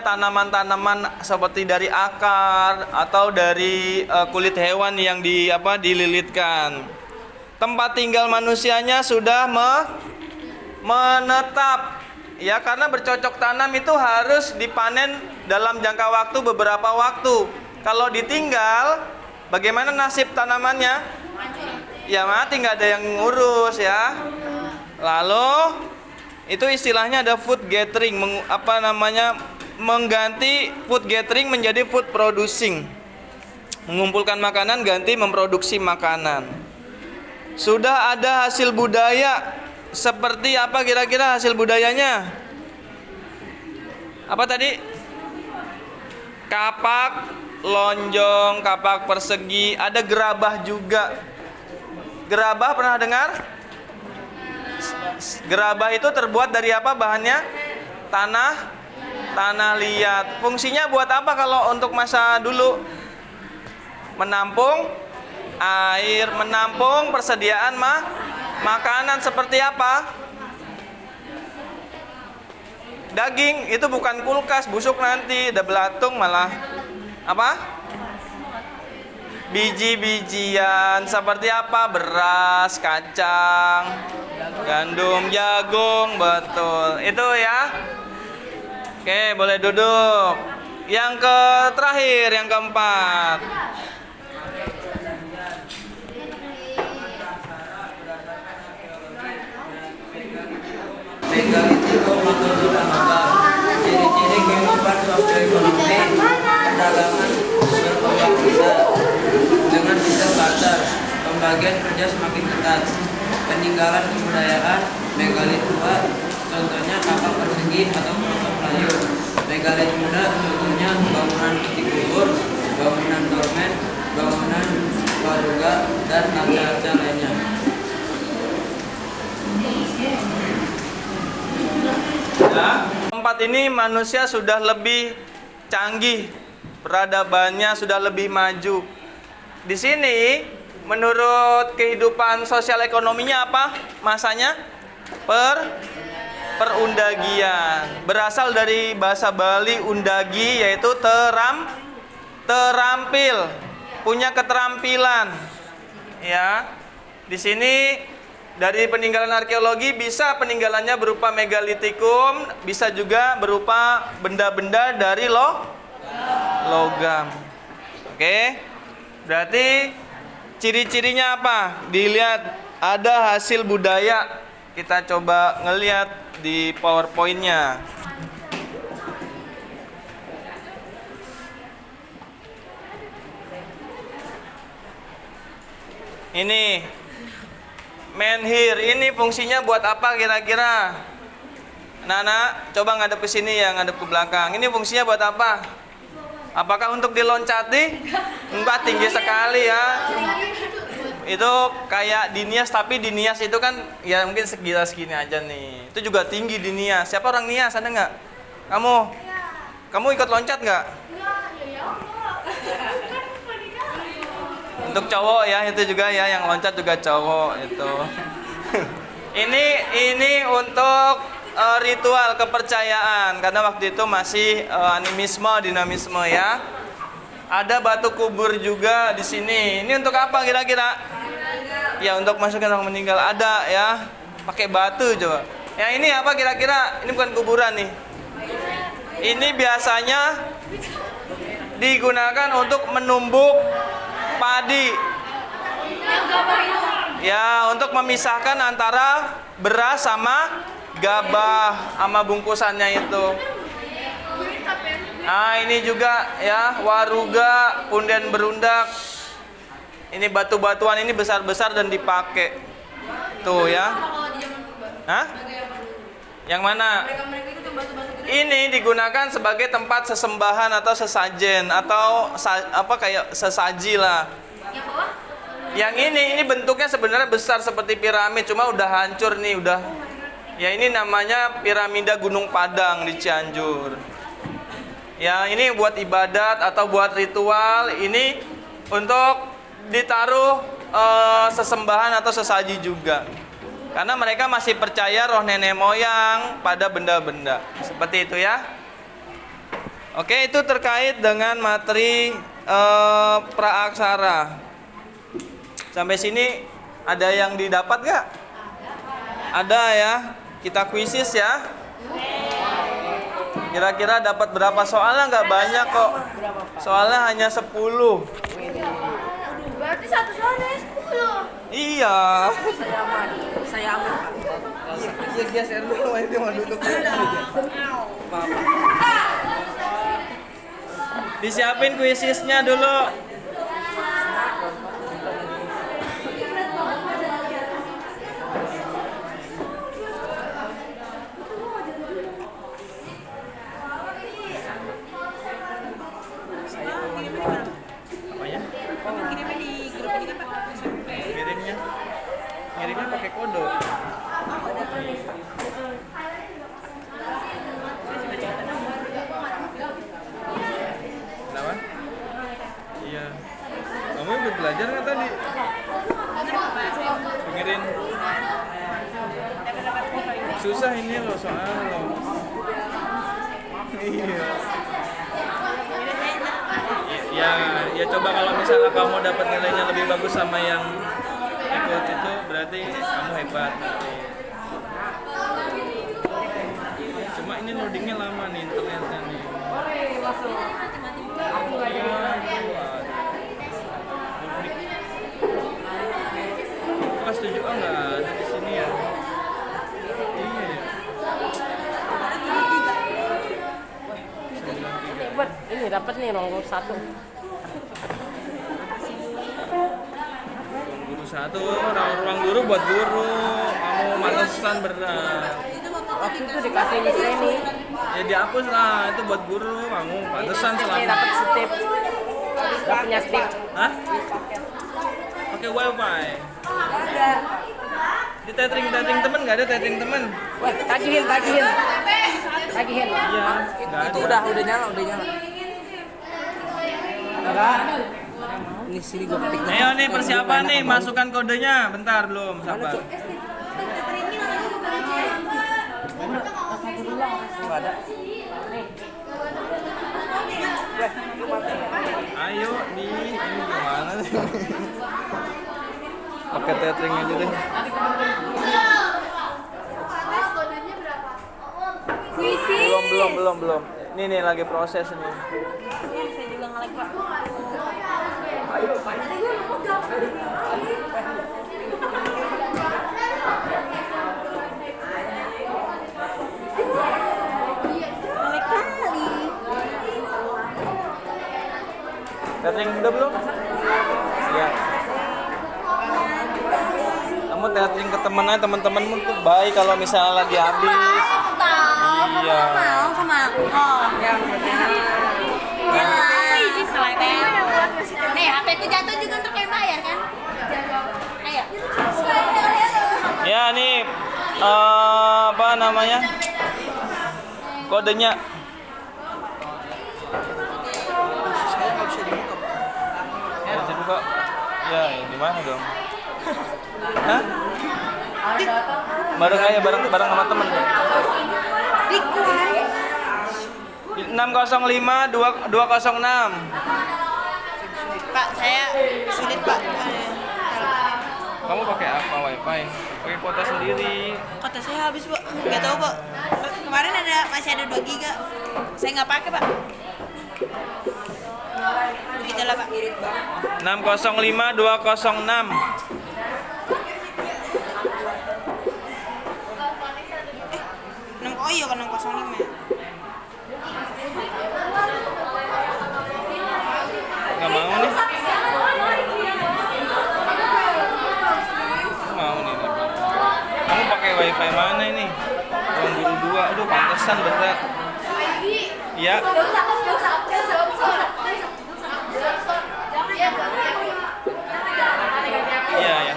tanaman-tanaman seperti dari akar atau dari kulit hewan yang dililitkan. Tempat tinggal manusianya sudah menetap ya, karena bercocok tanam itu harus dipanen dalam jangka waktu beberapa waktu. Kalau ditinggal, bagaimana nasib tanamannya? Ya mati, nggak ada yang ngurus ya. Lalu itu istilahnya ada food gathering, mengganti food gathering menjadi food producing. Mengumpulkan makanan ganti memproduksi makanan. Sudah ada hasil budaya. Seperti apa kira-kira hasil budayanya? Apa tadi? Kapak lonjong, kapak persegi, ada gerabah juga. Gerabah pernah dengar? Gerabah itu terbuat dari apa bahannya? Tanah liat. Fungsinya buat apa kalau untuk masa dulu? Menampung air, menampung persediaan makanan seperti apa? Daging. Itu bukan kulkas, busuk nanti, ada belatung malah. Apa? biji-bijian seperti apa? Beras, kacang, gandum, jagung, betul. Itu ya. Oke, boleh duduk. Yang terakhir, yang keempat. Megalitikum atau logam. Ciri-ciri kehidupan sosioekonomi perdagangan berkembang pesat dengan sistem barter. Pembagian kerja semakin ketat. Peninggalan kebudayaan megalit tua, contohnya kapal persegi atau pelosok layur. Megalit muda, contohnya bangunan peti kubur, bangunan dormen, bangunan waruga, dan arca-arca lainnya. Ya, tempat ini manusia sudah lebih canggih, peradabannya sudah lebih maju. Di sini, menurut kehidupan sosial ekonominya apa? Masanya perundagian. Berasal dari bahasa Bali undagi, yaitu terampil, punya keterampilan. Ya, di sini dari peninggalan arkeologi bisa peninggalannya berupa megalitikum, bisa juga berupa benda-benda dari logam. Oke, berarti ciri-cirinya apa? Dilihat ada hasil budaya. Kita coba ngelihat di PowerPoint-nya. Ini menhir, ini fungsinya buat apa kira-kira? Nana, coba ngadep ke sini ya, ngadep ke belakang. Ini fungsinya buat apa? Apakah untuk diloncati? Enggak, tinggi sekali ya. Itu kayak di Nias, tapi di Nias itu kan ya mungkin segini aja nih. Itu juga tinggi di Nias. Siapa orang Nias? Ada nggak? Kamu? Kamu ikut loncat nggak? Untuk cowok ya, itu juga ya, yang loncat juga cowok itu. Ini untuk ritual kepercayaan, karena waktu itu masih animisme, dinamisme ya. Ada batu kubur juga di sini. Ini untuk apa kira-kira? Ya, untuk masukkan orang meninggal. Ada ya, pakai batu coba. Yang ini apa kira-kira? Ini bukan kuburan nih. Ini biasanya digunakan untuk menumbuk padi. Ya, untuk memisahkan antara beras sama gabah sama bungkusannya itu. Nah, ini juga ya, waruga, punden berundak. Ini batu-batuan ini besar-besar dan dipakai. Tuh ya. Hah? Yang mana? Ini digunakan sebagai tempat sesembahan atau sesajen atau apa kayak sesaji lah. Yang ini bentuknya sebenarnya besar seperti piramid, cuma udah hancur nih, udah. Ya, ini namanya piramida Gunung Padang di Cianjur. Ya, ini buat ibadat atau buat ritual. Ini untuk ditaruh sesembahan atau sesaji juga. Karena mereka masih percaya roh nenek moyang pada benda-benda. Seperti itu ya. Oke, itu terkait dengan materi praaksara. Sampai sini ada yang didapat gak? Ada ya. Kita kuisis ya. Kira-kira dapat berapa soalnya? Nggak banyak kok. Soalnya hanya 10. Berarti satu soalnya 10. Iya. Saya aman. Iya, geser dulu, itu mau duduk. Disiapin kuisisnya dulu. Apanya? Kirimnya di grup ini kan Pak. Ngirimnya pakai kode. Kenapa? Iya. Kamu ikut belajar nggak tadi? Dengerin. Susah ini loh soal loh. Iya. Ya Ya coba kalau misalnya kamu dapat nilainya lebih bagus sama yang ikut itu, berarti kamu hebat nanti. Cuma ini loadingnya lama nih internetnya nih. Kelas 7A nggak ada di sini ya? Iya ya. Ini dapat nih ruang guru 1. Guru 1, ruang guru buat guru. Kamu mantesan berat. Waktu itu dikasih ini. Ya dihapus lah, itu buat guru. Kamu pantesan Ini selama. dapat stip. Udah punya stip. Hah? Pakai wifi. Di tethering temen nggak ada tethering temen? Wah, tagihin. Tagihin. Iya, nggak ada. Itu udah nyala. Enggak. Ini sini gua ketik. Ayo nih persiapan nih, masukkan kodenya. Bentar belum, sabar. Enggak ada. Ayo nih, ini gimana sih? Pakai tethering aja deh. Puisi. Belum. Nih lagi proses nih. Saya juga nge-like, Pak. Tethering udah belum? Iya. Kamu tethering ke temen-temenmu tuh baik kalau misalnya lagi habis. Iya. Mau sama aku. Ya, aku isi selebgram. Nih, HP ku jatuh juga untuk yang bayar kan? Ayo. Ya nih apa namanya? Kodenya. Saya nggak bisa dibuka. Ya, bisa buka. Ya, di mana dong? Hah? Bareng sama temen. 605 206. Pak, saya sulit, Pak. Kamu pakai apa wifi? Pakai kuota sendiri. Kota saya habis, Pak. Nggak tahu, Pak. Kemarin masih ada 2 giga. Saya nggak pakai, Pak. Begitulah, Pak. 605 206. Oh iya kan 605 ya. Nggak mau nih. Nggak mau nih. Kamu pakai wifi mana ini? Ruang guru 2. Aduh, pantesan berat. Iya. Iya, ya.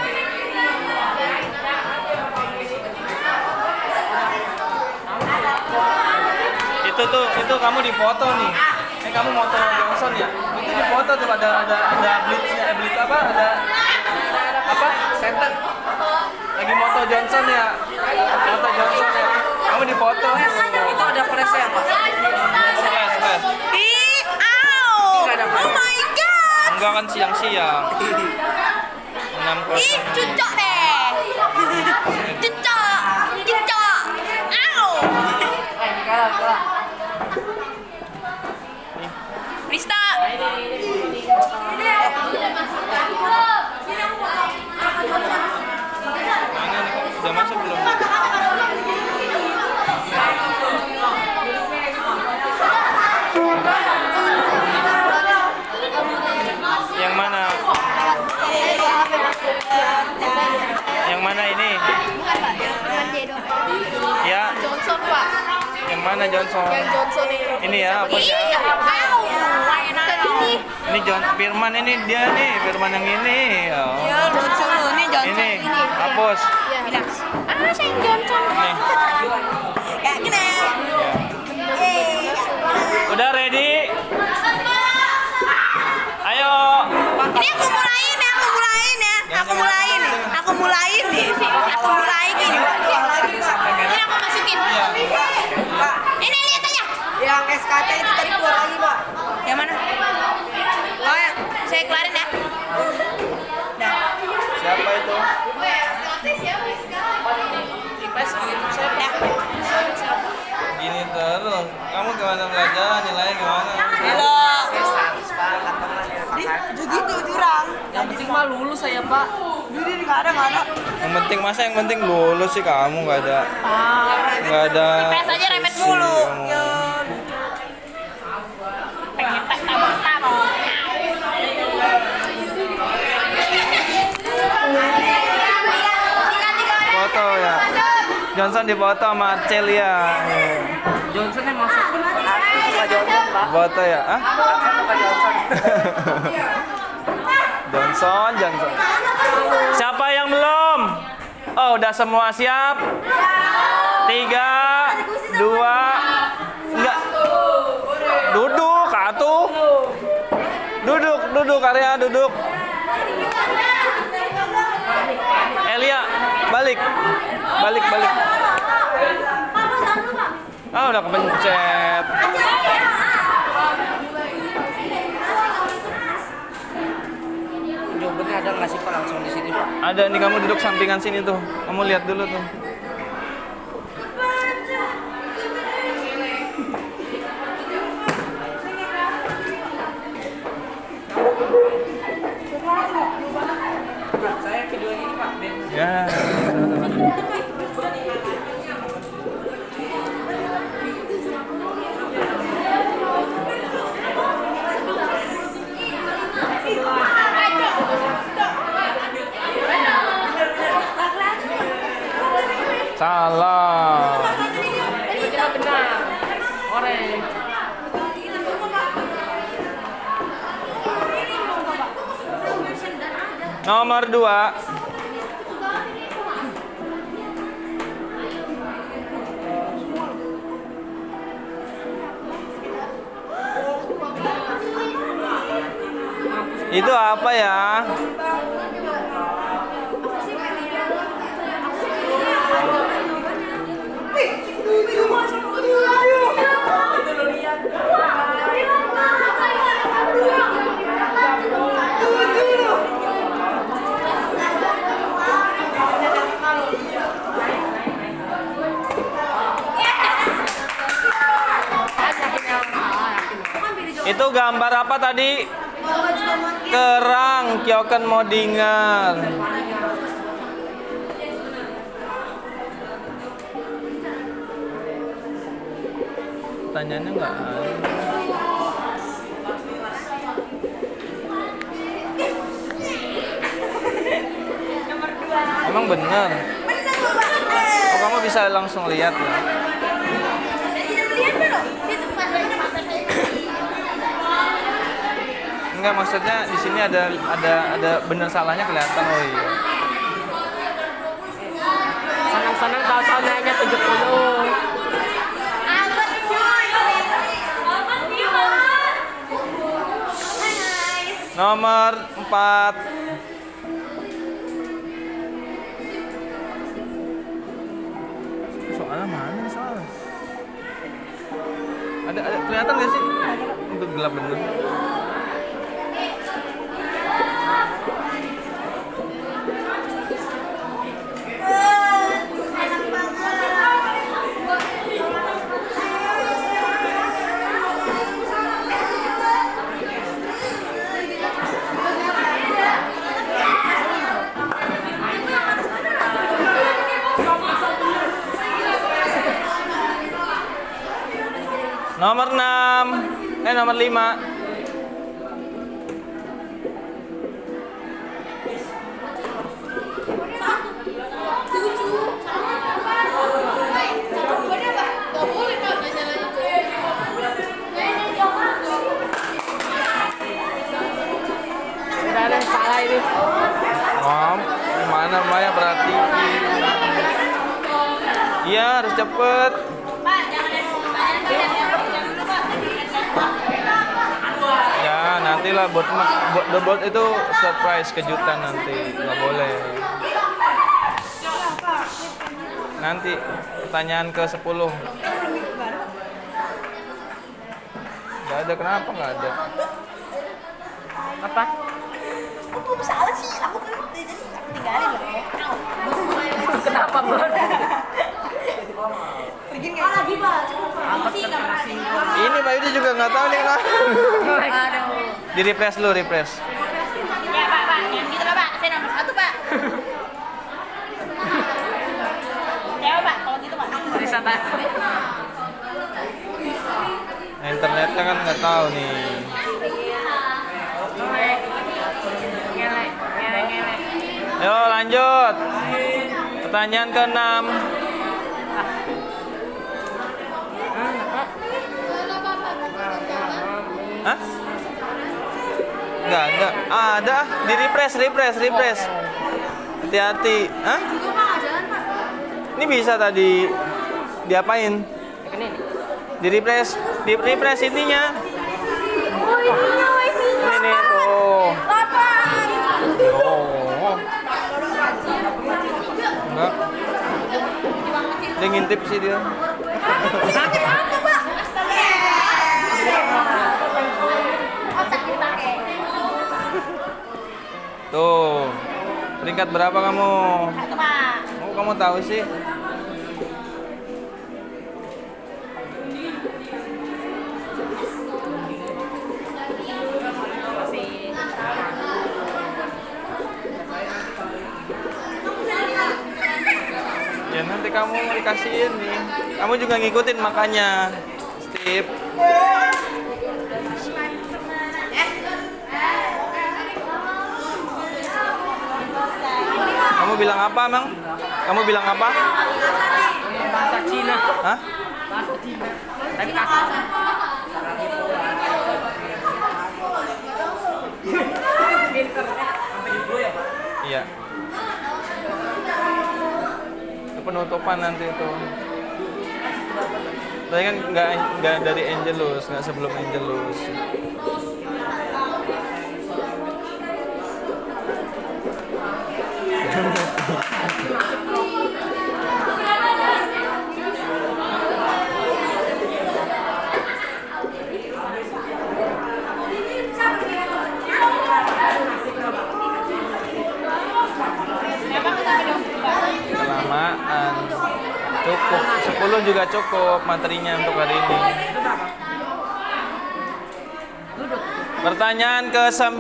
Itu kamu dipoto nih. Kamu moto Johnson ya? Itu dipoto tuh ada blitznya, blitz apa? Ada apa? Center. Lagi moto Johnson ya? Moto Johnson ya? Kamu dipoto. Itu ada flashnya, Pak. Flash. Ih, au. Nggak ada Oh my god. Enggak kan siang-siang. 6 Ih, cucok deh. Cucok. Au. Prista. Mana nih? Udah masuk belum? Yang mana? Yang mana ini? Ya. Johnson, Pak. Yang mana Johnson? Johnson itu. Ini ya, apa ya? Au. Ini. Ini Firman ini dia nih, Firman yang ini. Oh. Ya, lucu loh. Ini Johnson. Ini, hapus. Bilang. Saya Johnson. Nih. Kayak gini. Udah ready? Ayo. Ini aku mulain ya. Aku mulain nih. Ini aku masukin. Ini lihat aja. Yang SKT itu tadi keluar lagi, Pak. Yang mana? Oh, yang saya kelarin ya. Siapa itu? Request gitu saya ya. Gini terus. Kamu gimana belajar? Nilainya gimana? Halo. Saya 100 Pak, kantongnya pakai. Gitu curang. Yang penting mah lulus saya Pak. Jadi nggak ada. Yang penting masa yang penting lulus sih kamu nggak ada. Nggak ada. IPS aja remet mulu. Pengen tes tabung. Foto ya. Johnson dipoto sama Celia. Johnson yang masuk. Pak Johnson Pak. Foto ya? Ah? Johnson. Siapa yang belum? Oh, udah semua siap? 3, 2, enggak. Duduk, atuh. Duduk, Arya, duduk. Elia, balik. Ah, udah kepencet. Jawabannya ada nggak sih Pak langsung di sini Pak? Ada nih, kamu duduk sampingan sini tuh. Kamu lihat dulu tuh. Saya videonya ini Pak. Ya. Salah. Kita benar. Orange. Nomor 2. Itu apa ya? Itu gambar apa tadi? Kerang, Kyoken Modingan. Pertanyaannya nggak ada. Emang bener? Oh, kamu bisa langsung lihat ya? Enggak, maksudnya di sini ada bener salahnya kelihatan. Oh iya. Senang-senang tahu-tahu naiknya 70. Nomor 4. Soalnya mana nih soalnya? Ada kelihatan nggak sih? Untuk gelap bener. Nomor 6. Nomor 5. Ada yang salah ini. Gimana Maya, perhatiin. Iya, harus cepet. Ya, nantilah buat itu surprise, kejutan nanti. Nggak boleh. Nanti pertanyaan ke-10. Nggak ada, kenapa nggak ada? Apa? Aku salah sih, aku tinggalin loh. Kenapa, Bro? Pergi nggak? Lagi pak, Ini Pak Yudi juga nggak tahu nih lah. Aduh. Di refresh dulu, refresh. Ya Pak, yang gitu lah Pak. Saya nomor 1 Pak. Coba Pak, kalau gitu Pak. Bisa tak? Nah, internetnya kan nggak tahu nih. Ayo lanjut. Pertanyaan ke-6. Hah? Enggak. Ada. Di refresh. Hati-hati. Hah? Juga Pak, nggak jalan Pak. Ini bisa tadi diapain? Di refresh ininya. Oh ininya wifi-nya. Ini tuh. 8. Oh. Enggak. Dia ngintip sih dia. Sakit apa Pak? Otak dipakai. Tuh. Peringkat berapa kamu? 1 Pak. Oh, kamu tahu sih? Ya nanti kamu dikasihin nih. Kamu juga ngikutin makanya, Steve. Kamu bilang apa, Mang? Kamu bilang apa? Bahasa Cina. Hah? Bahasa Cina. Tapi kasar. Iya. Itu penutupan nanti itu. Tadi kan nggak dari Angelus, nggak sebelum Angelus. Kelamaan. Cukup, 10 juga cukup materinya untuk hari ini. Pertanyaan ke-9.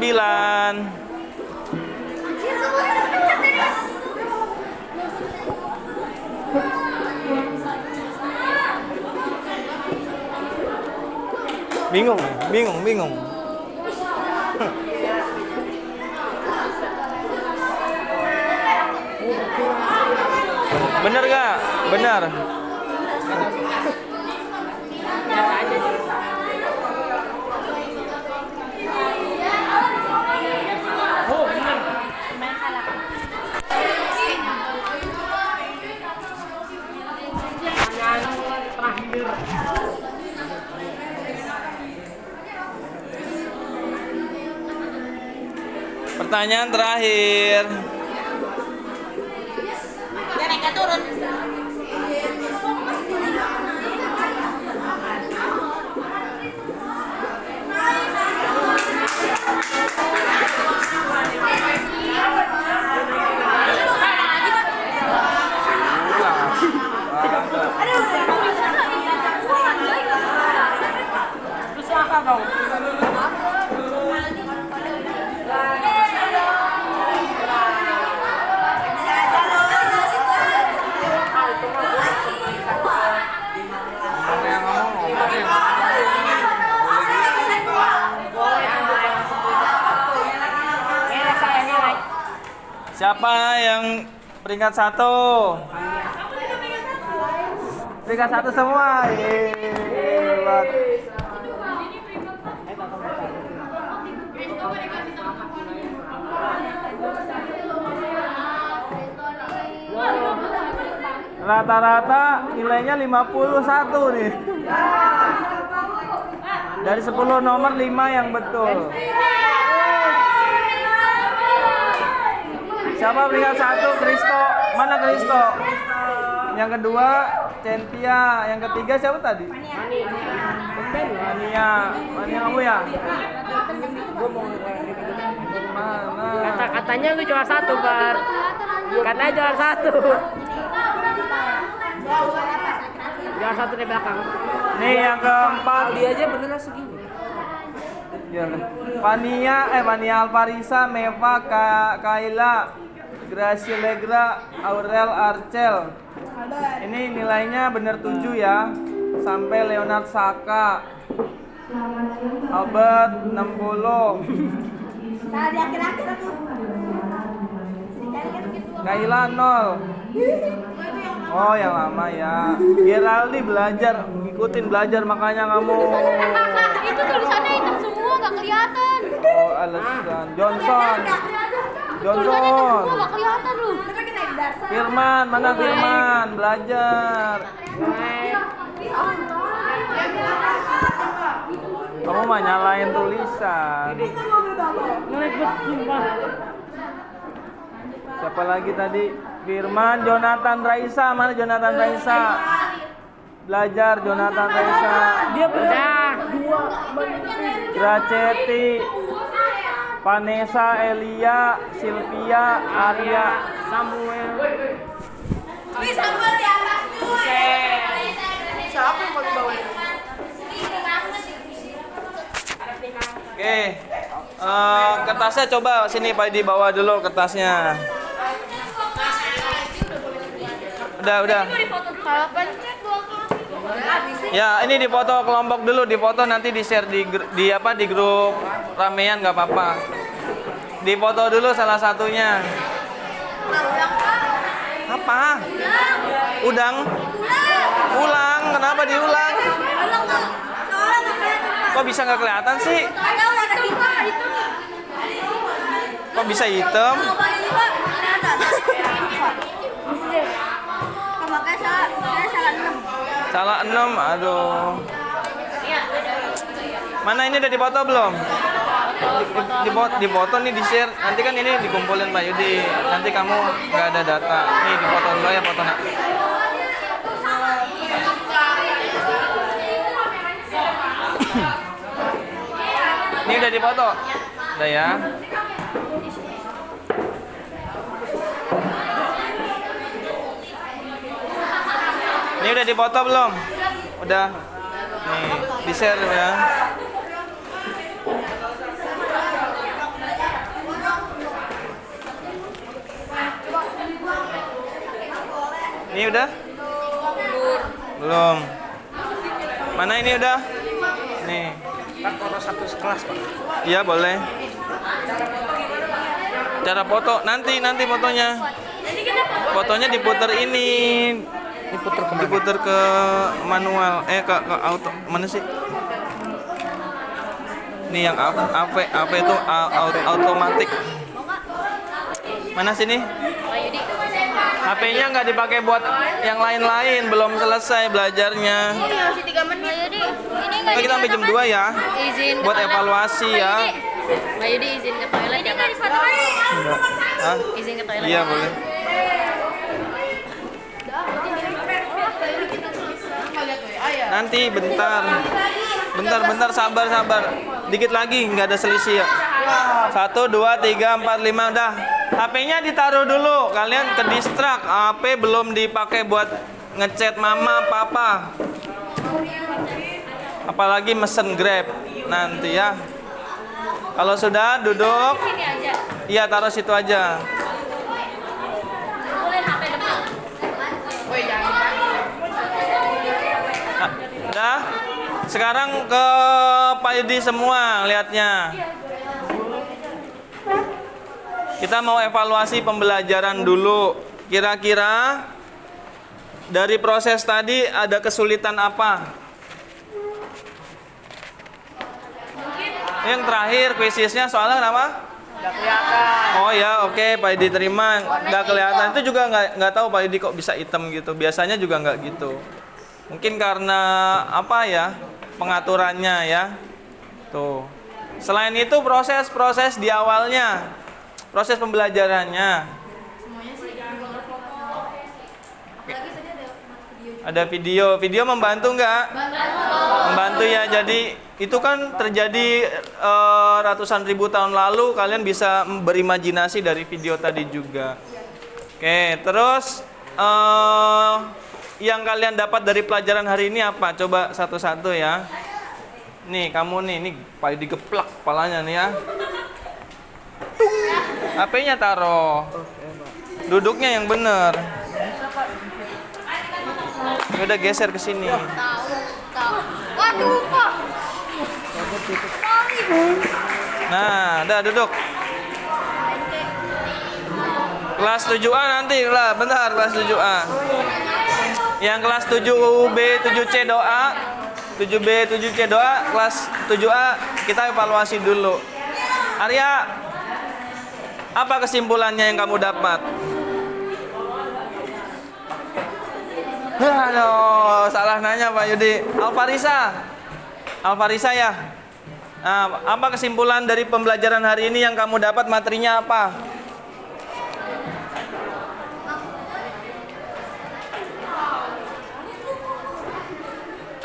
Bingung. Bener gak? Bener. Pertanyaan terakhir. Ya naik turun. Terus apa dong? Siapa yang peringkat 1? Peringkat 1 semua. Hebat. Rata-rata nilainya 51 nih. Dari 10 nomor 5 yang betul. Siapa peringkat 1? Kristo. Mana Kristo? Yang kedua Centia. Yang ketiga siapa tadi? Mania. Mania kamu ya? Katanya lu juara 1, Bar. Katanya juara 1. Juara 1 di belakang. Nih yang keempat. Dia aja beneran segini. Fania Alfarisa, Meva, Kaila, Gracie Legra, Aurel Arcel. Ini nilainya bener 7 ya. Sampai Leonard Saka, Albert 60, Nah, di akhir-akhir aku. Kaila 0. Oh yang lama ya. Geraldi belajar, belajar makanya kamu. Itu tulisannya hitam semua, nggak kelihatan. Oh alasan. Johnson. Tulisannya hitam semua, nggak kelihatan lu. Firman, mana Firman? Belajar. Kamu mah nyalain tulisan. Siapa lagi tadi? Firman, Jonathan Raisa. Mana Jonathan Raisa? Belajar Jonathan Raisa. Dia benar. Graceti, Vanessa, Elia, Sylvia, Arya, Samuel. Wih, sambal di atas tuh. Siapa yang paling bawah? Oke, kertasnya coba sini Pak di bawah dulu kertasnya. Udah. Kalau pencet 2 kali. Ya ini dipoto kelompok dulu, dipoto nanti di share di grup ramean nggak apa-apa. Dipoto dulu salah satunya. Apa? Udang? Ulang? Kenapa diulang? Kok bisa nggak kelihatan sih? Kok bisa hitam? Salah 6, aduh. Mana ini udah dipoto belum? Dipoto nih di share. Nanti kan ini dikumpulin Pak Yudi. Nanti kamu nggak ada data. Nih dipoto dulu ya foto nak. Ini udah dipoto? Udah ya. Ini udah dipoto belum? Udah. Nih, di-share ya. Ini udah? Belum. Mana ini udah? Nih. Kan foto satu sekelas, Pak. Iya, boleh. Cara foto nanti fotonya. Fotonya diputer ini. Diputer ke manual, ke auto. Mana sih? Ini yang AP itu automatik. Mana sini? HP-nya nggak dipakai buat yang lain-lain, belum selesai belajarnya. Masih 3 menit. Jadi ini Nah, kita sampai jam 2 ya. Izin ke Buat toilet. evaluasi ya. Mbak Yudi izin ke toilet ya, Pak. Hah? Izin ke toilet. Iya, boleh. Nanti bentar. Bentar sabar. Dikit lagi nggak ada selisih ya. 1 2 3 4 5 udah. HP-nya ditaruh dulu. Kalian ke distrak. HP belum dipakai buat ngechat mama, papa. Apalagi mesen Grab nanti ya. Kalau sudah duduk, Sini aja. iya taruh situ aja. Kumpulin HP depan. Nah, udah. Sekarang ke Pak Yudi semua lihatnya. Kita mau evaluasi pembelajaran dulu. Kira-kira dari proses tadi ada kesulitan apa? Yang terakhir kuisisnya soalnya kenapa? Nggak kelihatan. Oh ya, oke, Pak Yudi terima. Nggak kelihatan itu juga nggak tahu Pak Yudi kok bisa hitam gitu. Biasanya juga nggak gitu. Mungkin karena apa ya? Pengaturannya ya. Tuh. Selain itu proses di awalnya, proses pembelajarannya. Ada video membantu nggak? Membantu ya. Jadi itu kan terjadi ratusan ribu tahun lalu. Kalian bisa berimajinasi dari video tadi juga. Oke, terus yang kalian dapat dari pelajaran hari ini apa? Coba satu-satu ya. Nih, kamu nih paling digeplak kepalanya nih ya. HP-nya taruh. Duduknya yang bener. Udah geser ke sini. Tahu. Waduh, Pak. Nah, udah duduk. Kelas 7A nanti lah, bentar kelas 7A. Yang kelas 7B, 7C doa. 7B, 7C doa, kelas 7A kita evaluasi dulu. Arya, apa kesimpulannya yang kamu dapat? Aduh, salah nanya Pak Yudi. Alfarisa ya. Nah, apa kesimpulan dari pembelajaran hari ini yang kamu dapat, materinya apa?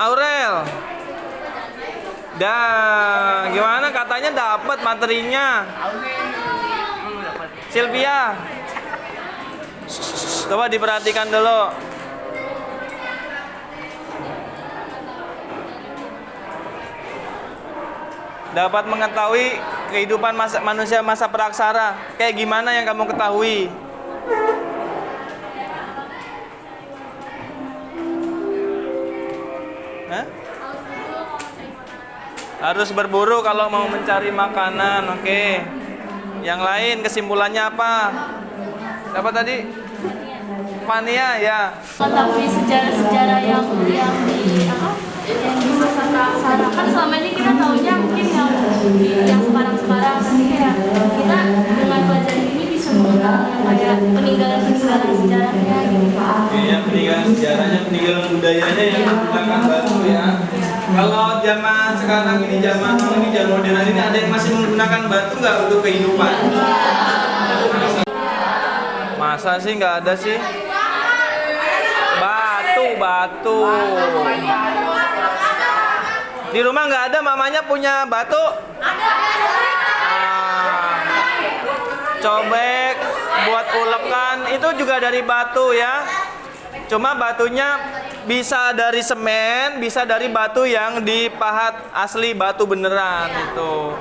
Aurel. Dah, gimana katanya dapat materinya? Sylvia. Coba diperhatikan dulu. Dapat mengetahui kehidupan manusia masa praksara. Kayak gimana yang kamu ketahui? Hah? Harus berburu kalau mau mencari makanan. Oke. Yang lain kesimpulannya apa? Apa tadi? Fania ya. Mengetahui sejarah-sejarah yang di masa praksara. Kan selama ini kita tahunya mungkin yang sekarang-sekarang, tapi kayak kita dengan pelajaran ini bisa mengetahui kayak peninggalan-peninggalan sejarahnya gitu Pak. Iya, peninggalan sejarahnya, peninggalan budayanya yang menggunakan batu ya. Kalau zaman sekarang ini, zaman modern ini ada yang masih menggunakan batu nggak untuk kehidupan? Masa sih nggak ada sih? Batu. Di rumah nggak ada, mamanya punya batu? Cobek buat ulekan itu juga dari batu ya. Cuma batunya bisa dari semen, bisa dari batu yang dipahat asli batu beneran itu.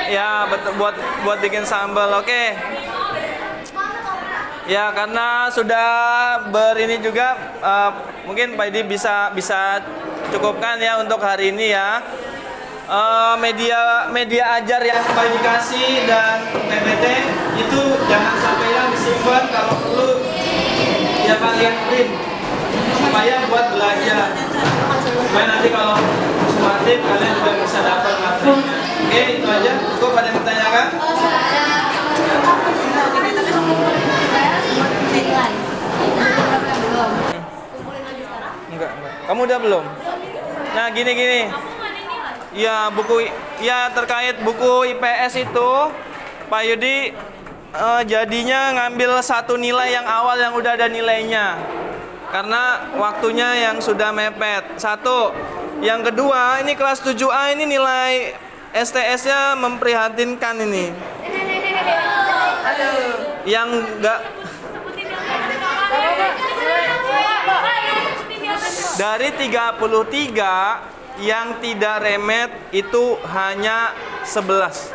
Ya, betul, buat bikin sambal. Oke. Ya, karena sudah berini juga mungkin Pak Edi bisa cukupkan ya untuk hari ini ya. Media ajar yang Pak Edi kasih dan PPT itu jangan sampai yang disimpan, kalau perlu ya kalian print supaya buat belajar. Supaya nanti kalau sumatif kalian juga bisa dapat materinya. Oke, itu aja. Cukup, ada yang bertanyakan? Enggak. Kamu udah belum? Nah, gini. Ya, terkait buku IPS itu Pak Yudi jadinya ngambil satu nilai yang awal yang udah ada nilainya. Karena waktunya yang sudah mepet. Satu. Yang kedua, ini kelas 7A ini nilai STS-nya memprihatinkan ini. Yang enggak dari 33 yang tidak remet itu hanya 11.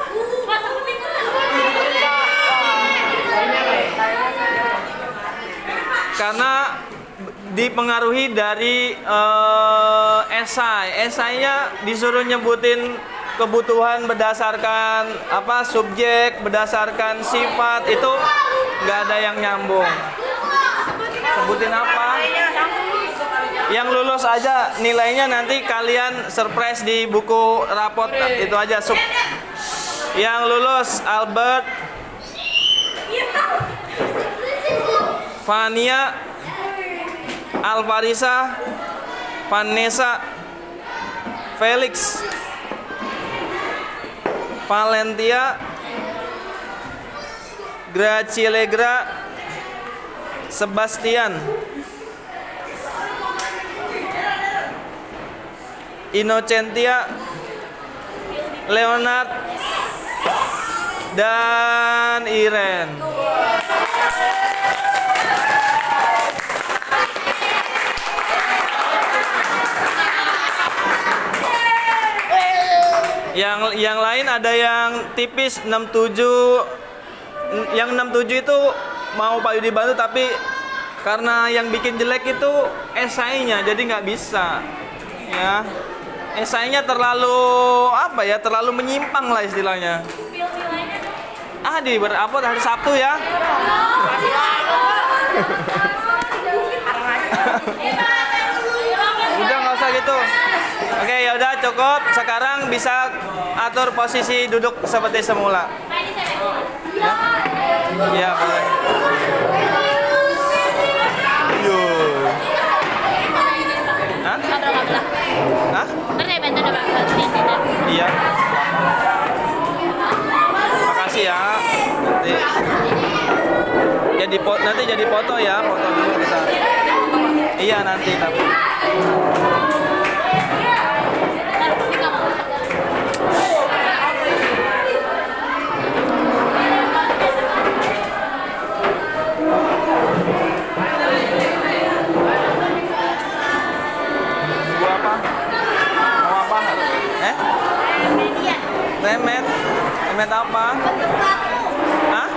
Karena dipengaruhi dari esainya disuruh nyebutin kebutuhan berdasarkan subjek, berdasarkan sifat, itu nggak ada yang nyambung. Sebutin apa? Yang lulus aja nilainya nanti kalian surprise di buku rapot itu aja. Yang lulus Albert, Fania, Alfarisa, Vanessa, Felix, Valentia, Gracilegra, Sebastian, Innocentia, Leonard, dan Iren. Yang lain ada yang tipis 67. Yang 67 itu mau Pak Yudi bantu, tapi karena yang bikin jelek itu esainya, jadi nggak bisa. Ya, esainya terlalu apa ya? Terlalu menyimpang lah istilahnya. Berapa hari Sabtu ya? Udah nggak usah gitu. Oke, ya udah cukup. Sekarang bisa atur posisi duduk seperti semula. Ya, ya boleh. Yo. Hah? Hah? Iya. Makasih ya. Nanti jadi foto ya, foto dulu kita. Iya nanti tapi. Remet apa? Hah?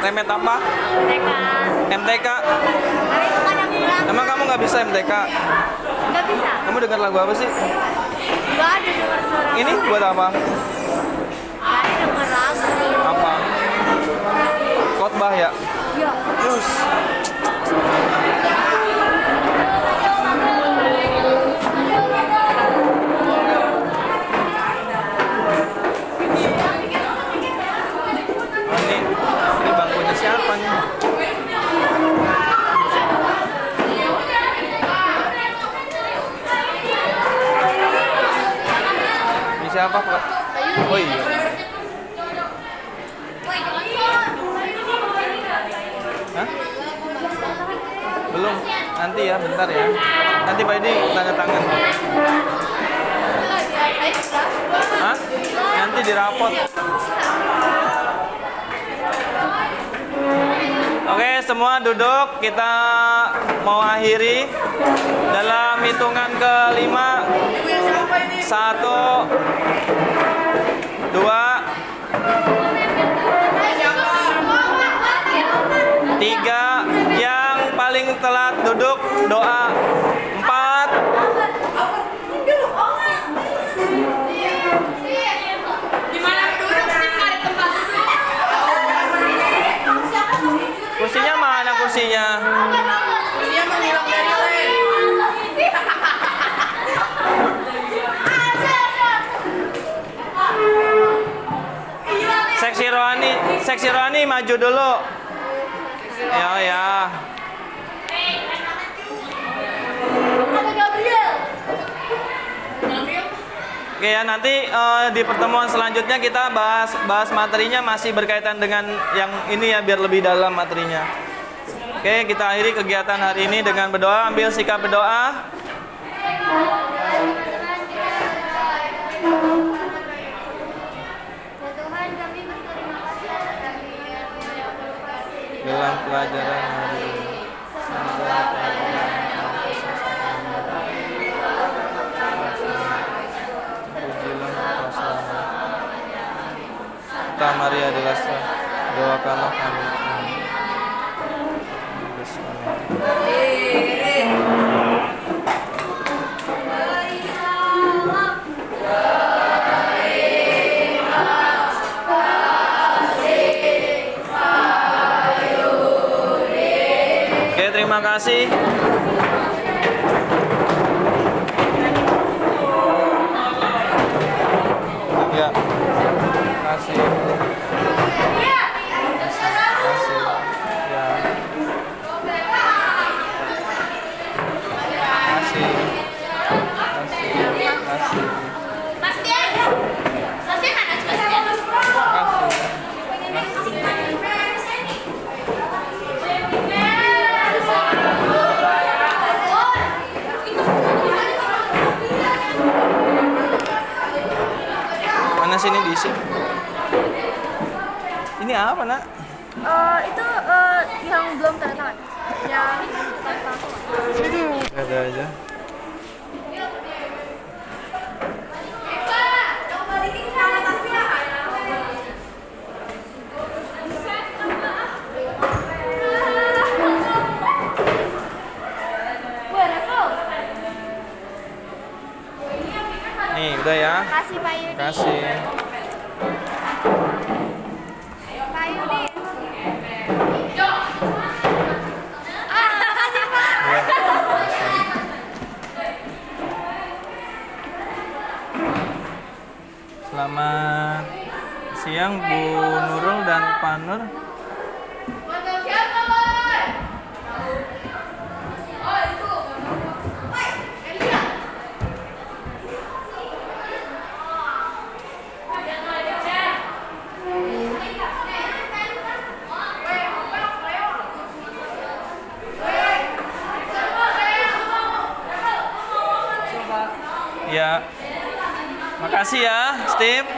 Remet apa? MTK. Emang kamu nggak bisa MTK? Nggak bisa. Kamu dengar lagu apa sih? Nggak ada dengar suara. Ini buat apa? Nggak ada dengar lagu. Apa? Khotbah ya? Iya. Terus. Ini bangkunya siapa nih? Ini siapa Pak? Oh iya. Hah? Belum. Nanti ya, bentar ya. Nanti Pak Edi tanda tangan. Hah? Nanti dirapot. Oke, semua duduk. Kita mau akhiri dalam hitungan ke-5. 1, 2, 3. Yang paling telat duduk doa. 4. Kursinya mana kursinya? Dia menghilang dari lem. Seksi rohani maju dulu. Ya ya. Oke ya, nanti di pertemuan selanjutnya kita bahas materinya masih berkaitan dengan yang ini ya, biar lebih dalam materinya. Oke, kita akhiri kegiatan hari ini dengan berdoa. Ambil sikap berdoa. Dalam pelajaran hari ini. Santa Maria de las doakanlah kami. Oke, terima kasih. Ya. Terima kasih. sini diisi. Ini apa, Nak? Itu yang belum tanda tangan. Yang tanda tangan. Ada aja. Nih, udah ya. Kasih Pak Yudi. Kasih. Pak Yudi. Kasih Pak. Selamat siang Bu Nurul dan Pak Nur. Ya. Makasih ya, Steve.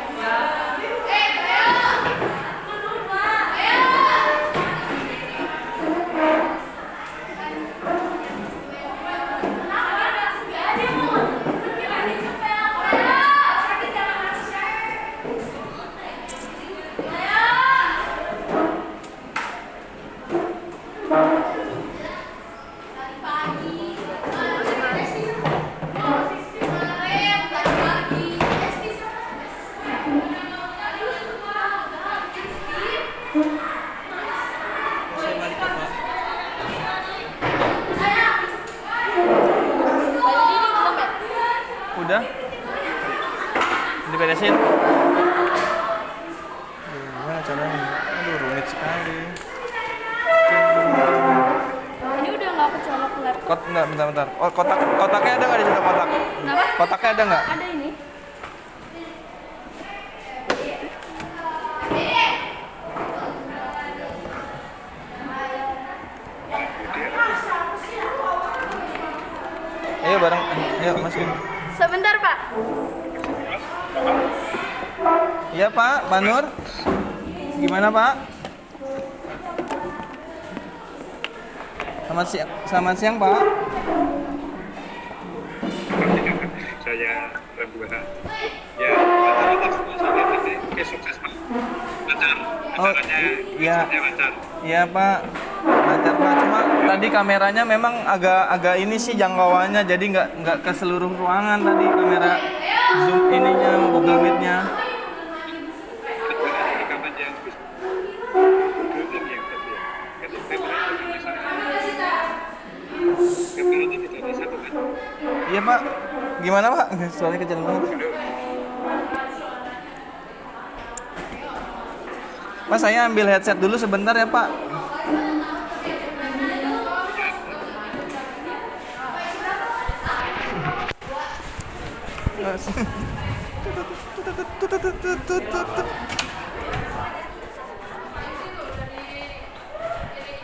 Udah? Diberesin? Gimana caranya? Aduh, rumit sekali. Ini udah nggak kecolok ke laptop. Enggak, bentar. Oh, kotaknya ada nggak di situ kotak? Kenapa? Kotaknya ada nggak? Ada ini. Ayo bareng, ayo masukin. Sebentar Pak. Iya Pak, Pak Nur. Gimana Pak? Selamat siang Pak. Saya Rambuana. Ya, rata-rata semua saya nanti oke sukses Pak. Lancar, acaranya iya. lancar. Iya Pak, lancar Pak. Cuma tadi kameranya memang agak ini sih jangkauannya, jadi nggak ke seluruh ruangan tadi kamera zoom ininya, Google Meet-nya. Rekaman yang belum yang tadi ya. Kan kameranya di sana. Kameranya tidak di satu kan. Iya Pak, gimana Pak? Suaranya kecil banget. Pak, saya ambil headset dulu sebentar ya Pak.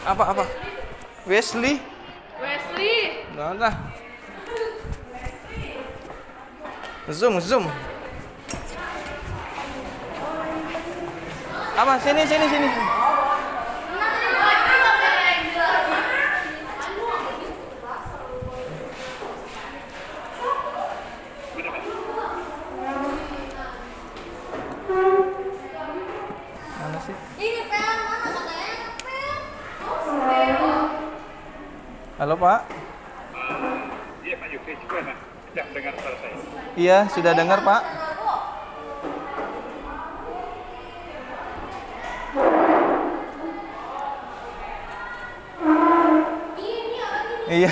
Apa? Wesley? Nggak ada. Zoom. Apa? Sini. Mana sih? Ini pel mana katanya pel? Halo Pak. Iya Pak Yuki juga Pak. Sudah dengar suara saya. Iya, sudah dengar Pak. Iya.